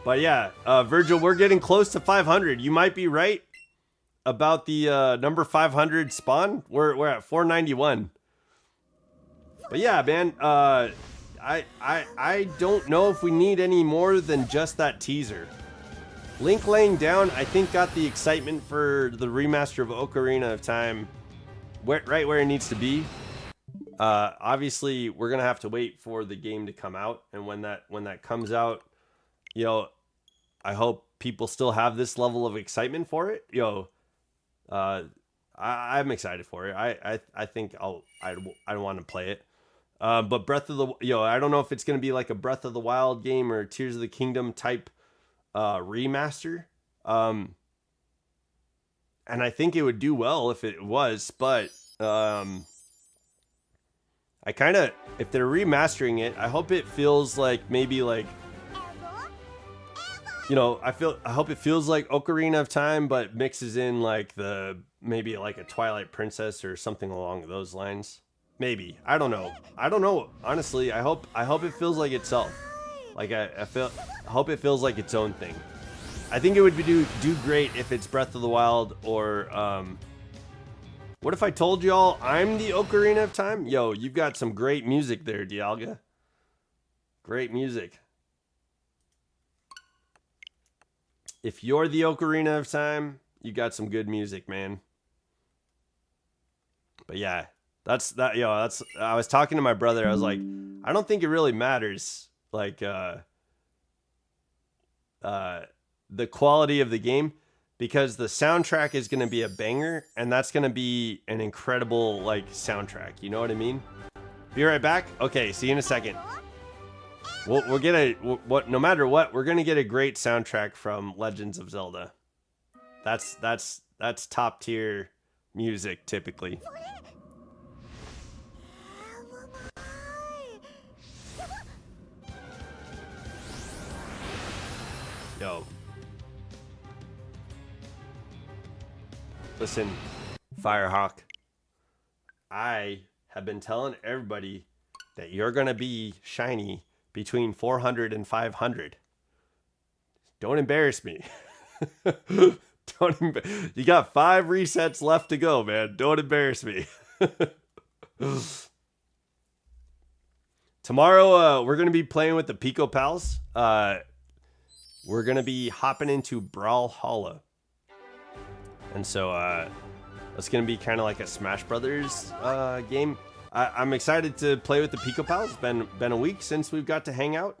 But yeah, Virgil, we're getting close to 500. You might be right about the number 500 spawn. We're at 491. But yeah, man, I don't know if we need any more than just that teaser. Link laying down, I think, got the excitement for the remaster of Ocarina of Time right where it needs to be. Obviously, we're gonna have to wait for the game to come out, and when that comes out, you know, I hope people still have this level of excitement for it. I'm excited for it. I think I want to play it. But I don't know if it's going to be like a Breath of the Wild game or Tears of the Kingdom type remaster. And I think it would do well if it was, but if they're remastering it, I hope it feels like maybe like, you know, I hope it feels like Ocarina of Time, but mixes in like maybe like a Twilight Princess or something along those lines. Maybe. I don't know. Honestly, I hope it feels like itself. Like I hope it feels like its own thing. I think it would do great if it's Breath of the Wild or what if I told y'all I'm the Ocarina of Time? Yo, you've got some great music there, Dialga. Great music. If you're the Ocarina of Time, you got some good music, man. But yeah, that's I was talking to my brother. I was like, I don't think it really matters like the quality of the game, because the soundtrack is going to be a banger, and that's going to be an incredible like soundtrack. You know what I mean? Be right back. Okay, see you in a second. We'll get no matter what, we're gonna get a great soundtrack from Legends of Zelda. That's top tier music typically. Yo. Listen, Firehawk. I have been telling everybody that you're gonna be shiny between 400 and 500. Don't embarrass me. You got 5 resets left to go, man. Don't embarrass me. Tomorrow, we're going to be playing with the Pico Pals. We're going to be hopping into Brawlhalla. And so, it's going to be kind of like a Smash Brothers game. I'm excited to play with the Pico Pals. It's been a week since we've got to hang out.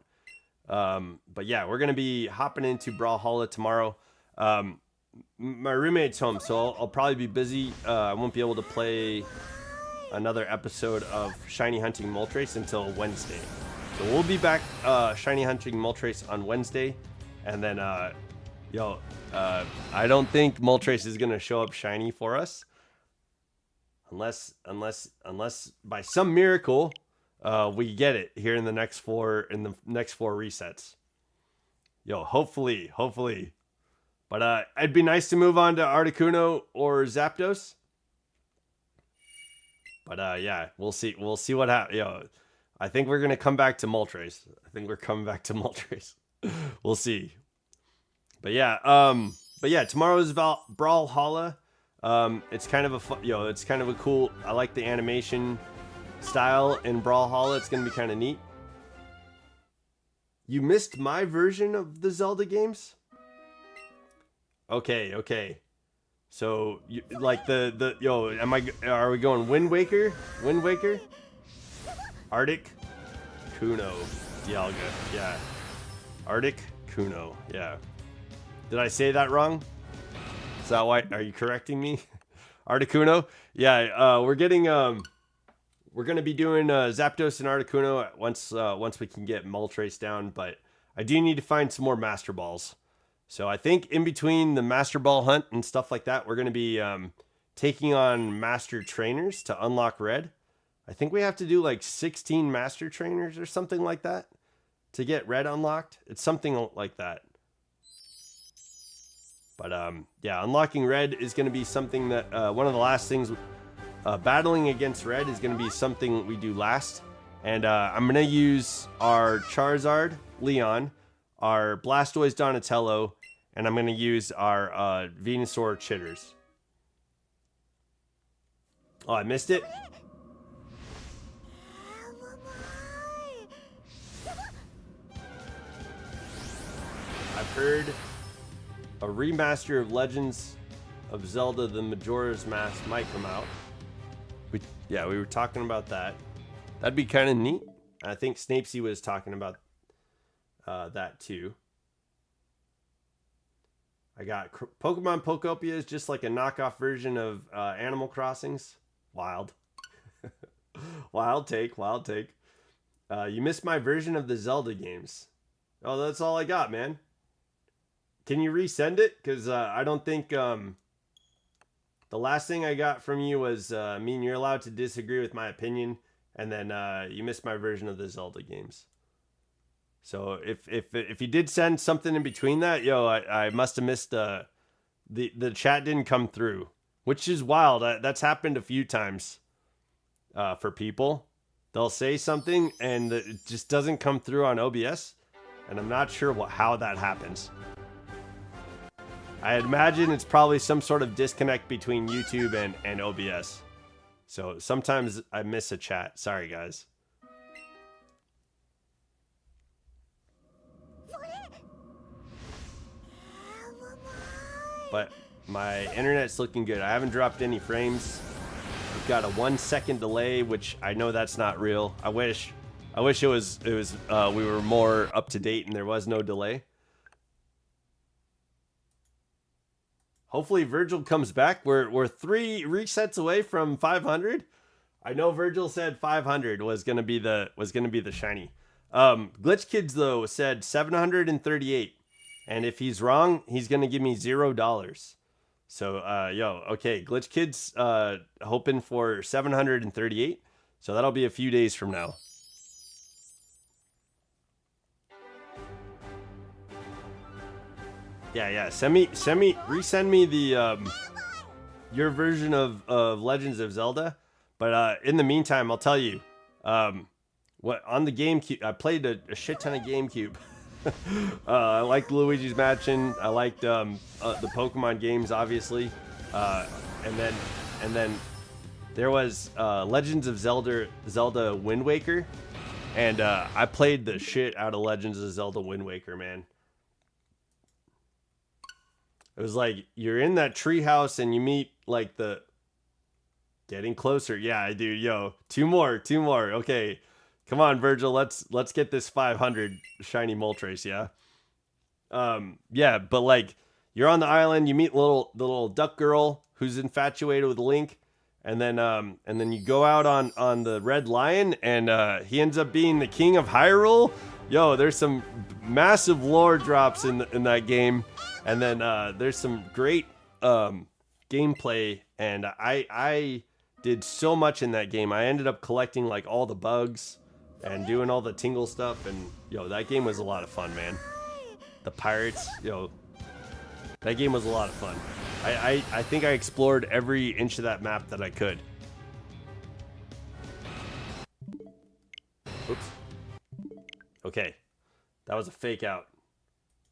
But yeah, we're going to be hopping into Brawlhalla tomorrow. My roommate's home, so I'll probably be busy. I won't be able to play another episode of Shiny Hunting Moltres until Wednesday. So we'll be back Shiny Hunting Moltres on Wednesday. And then, I don't think Moltres is going to show up shiny for us. Unless by some miracle, we get it here in the next four resets. Hopefully. But it'd be nice to move on to Articuno or Zapdos. But yeah, we'll see what happens. I think we're gonna come back to Moltres. We'll see. But yeah, tomorrow's Brawlhalla. It's kind of it's kind of a cool. I like the animation style in Brawlhalla. It's gonna be kind of neat. You missed my version of the Zelda games? Okay. So, like are we going Wind Waker? Arctic Kuno Dialga. Yeah. Arctic Kuno. Yeah. Did I say that wrong? Is that why? Are you correcting me? Articuno? Yeah, we're going to be doing Zapdos and Articuno once we can get Moltres down, but I do need to find some more Master Balls. So I think in between the Master Ball hunt and stuff like that, we're going to be taking on Master Trainers to unlock Red. I think we have to do like 16 Master Trainers or something like that to get Red unlocked. It's something like that. But yeah, unlocking Red is going to be something that one of the last things. Battling against Red is going to be something we do last. And I'm going to use our Charizard, Leon, our Blastoise, Donatello, and I'm going to use our Venusaur, Chitters. Oh, I missed it? I've heard a remaster of Legends of Zelda The Majora's Mask might come out. We were talking about that. That'd be kind of neat. I think Snapesy was talking about that too. I got Pokemon Pokopia is just like a knockoff version of Animal Crossings. Wild. Wild take. You missed my version of the Zelda games. Oh, that's all I got, man. Can you resend it? Because I don't think... the last thing I got from you was you're allowed to disagree with my opinion, and then you missed my version of the Zelda games. So if you did send something in between that, I must have missed the chat didn't come through, which is wild. That's happened a few times for people. They'll say something and it just doesn't come through on OBS, and I'm not sure how that happens. I imagine it's probably some sort of disconnect between YouTube and OBS. So sometimes I miss a chat. Sorry, guys. But my internet's looking good. I haven't dropped any frames. We've got a 1 second delay, which I know that's not real. I wish it was we were more up to date and there was no delay. Hopefully Virgil comes back. We're 3 resets away from 500. I know Virgil said 500 was gonna be the shiny. Glitch Kids though said 738, and if he's wrong, he's gonna give me $0. So okay, Glitch Kids hoping for 738. So that'll be a few days from now. Yeah. Resend me the your version of Legends of Zelda. But in the meantime, I'll tell you, what on the GameCube, I played a shit ton of GameCube. I liked Luigi's Mansion. I liked the Pokemon games, obviously, and then there was Legends of Zelda Wind Waker, and I played the shit out of Legends of Zelda Wind Waker, man. It was like you're in that treehouse and you meet like the getting closer. Yeah, dude. Two more. Okay, come on, Virgil. Let's get this 500 shiny Moltres. Yeah. Yeah, but like you're on the island. You meet the little duck girl who's infatuated with Link, and then you go out on the red lion, and he ends up being the king of Hyrule. Yo, there's some massive lore drops in that game, and then there's some great gameplay, and I did so much in that game. I ended up collecting like all the bugs and doing all the tingle stuff, and yo, that game was a lot of fun, man. The pirates, yo, that game was a lot of fun. I think I explored every inch of that map that I could. Oops. Okay, that was a fake out.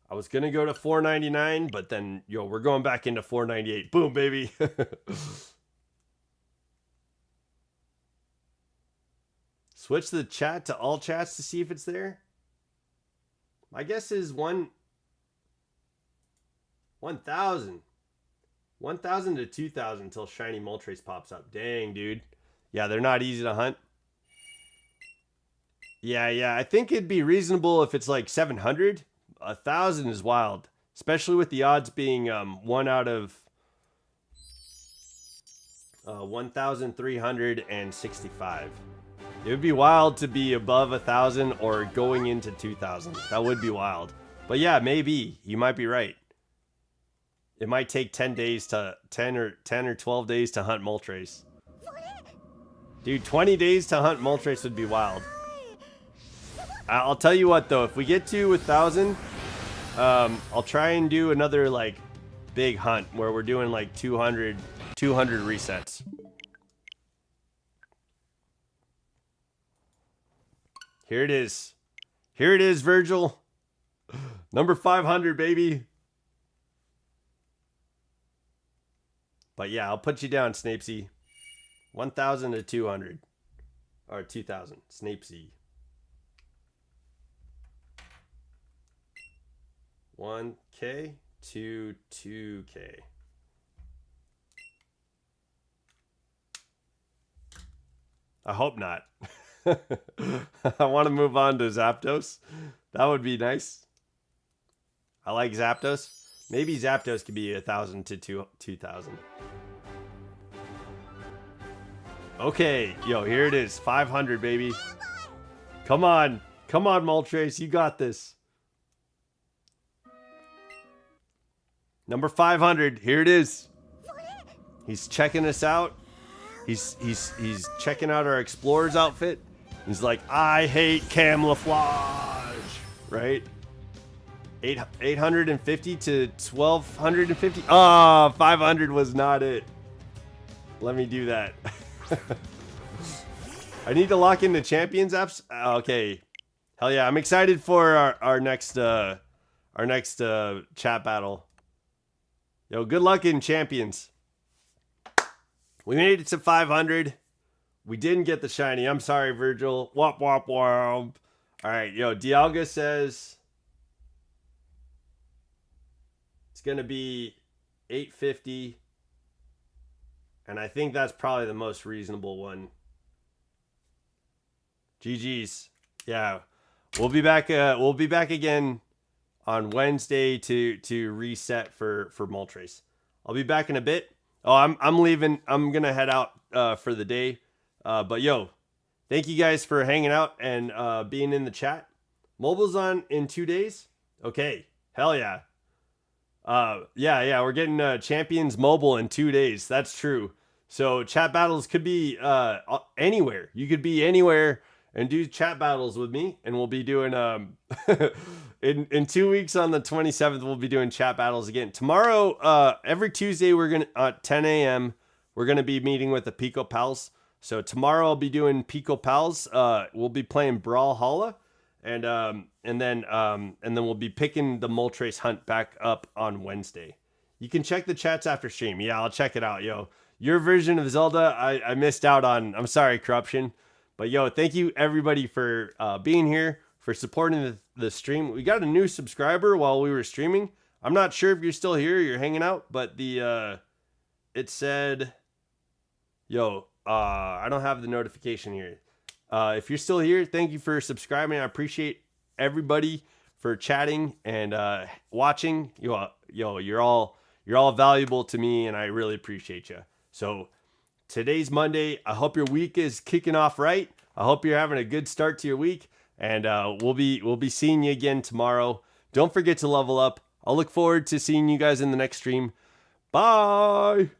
I was gonna go to 499, but then yo, we're going back into 498. Boom, baby. Switch the chat to all chats to see if it's there. My guess is 1,000 to 2,000 until shiny Moltres pops up. Dang, dude. Yeah, they're not easy to hunt. Yeah. I think it'd be reasonable if it's like 700. 1,000 is wild, especially with the odds being 1 out of 1,365. It would be wild to be above 1,000 or going into 2,000. That would be wild. But yeah, maybe you might be right. It might take 10 or 12 days to hunt Moltres. Dude, 20 days to hunt Moltres would be wild. I'll tell you what though, if we get to 1,000, I'll try and do another like big hunt where we're doing like 200 resets. Here it is. Here it is, Virgil. Number 500, baby. But yeah, I'll put you down, Snapesy. 1,000 to 200. Or 2,000. Snapesy. 1K to 2K. I hope not. I want to move on to Zapdos. That would be nice. I like Zapdos. Maybe Zapdos could be 1,000 to 2,000. Okay, yo, here it is. 500, baby. Come on. Come on, Moltres. You got this. Number 500. Here it is. He's checking us out. He's checking out our Explorer's outfit. He's like, I hate camouflage, right? 850 to 1,250. Oh, 500 was not it. Let me do that. I need to lock in the champions apps. Okay, hell yeah! I'm excited for our next chat battle. Yo, good luck in champions. We made it to 500. We didn't get the shiny. I'm sorry, Virgil. Womp womp womp. All right, yo, Dialga says it's gonna be 850, and I think that's probably the most reasonable one. GG's. Yeah, we'll be back. We'll be back again on Wednesday to reset for Moltres. I'll be back in a bit. Oh, I'm leaving. I'm gonna head out for the day. But yo, thank you guys for hanging out and being in the chat. Mobile's on in 2 days. Okay, hell yeah. Yeah, we're getting Champions Mobile in 2 days. That's true. So chat battles could be anywhere. You could be anywhere and do chat battles with me, and we'll be doing in 2 weeks on the 27th. We'll be doing chat battles again. Tomorrow, every Tuesday, we're gonna at 10 a.m. We're gonna be meeting with the Pico Pals. So tomorrow I'll be doing Pico Pals. We'll be playing Brawlhalla, and then we'll be picking the Moltres hunt back up on Wednesday. You can check the chats after stream. Yeah, I'll check it out, yo. Your version of Zelda, I missed out on. I'm sorry, Corruption. But yo, thank you everybody for being here, for supporting the stream. We got a new subscriber while we were streaming. I'm not sure if you're still here, you're hanging out, but it said, yo, I don't have the notification here. If you're still here, thank you for subscribing. I appreciate everybody for chatting and watching. You're all valuable to me, and I really appreciate you. So today's Monday. I hope your week is kicking off right. I hope you're having a good start to your week, and we'll be seeing you again tomorrow. Don't forget to level up. I'll look forward to seeing you guys in the next stream. Bye.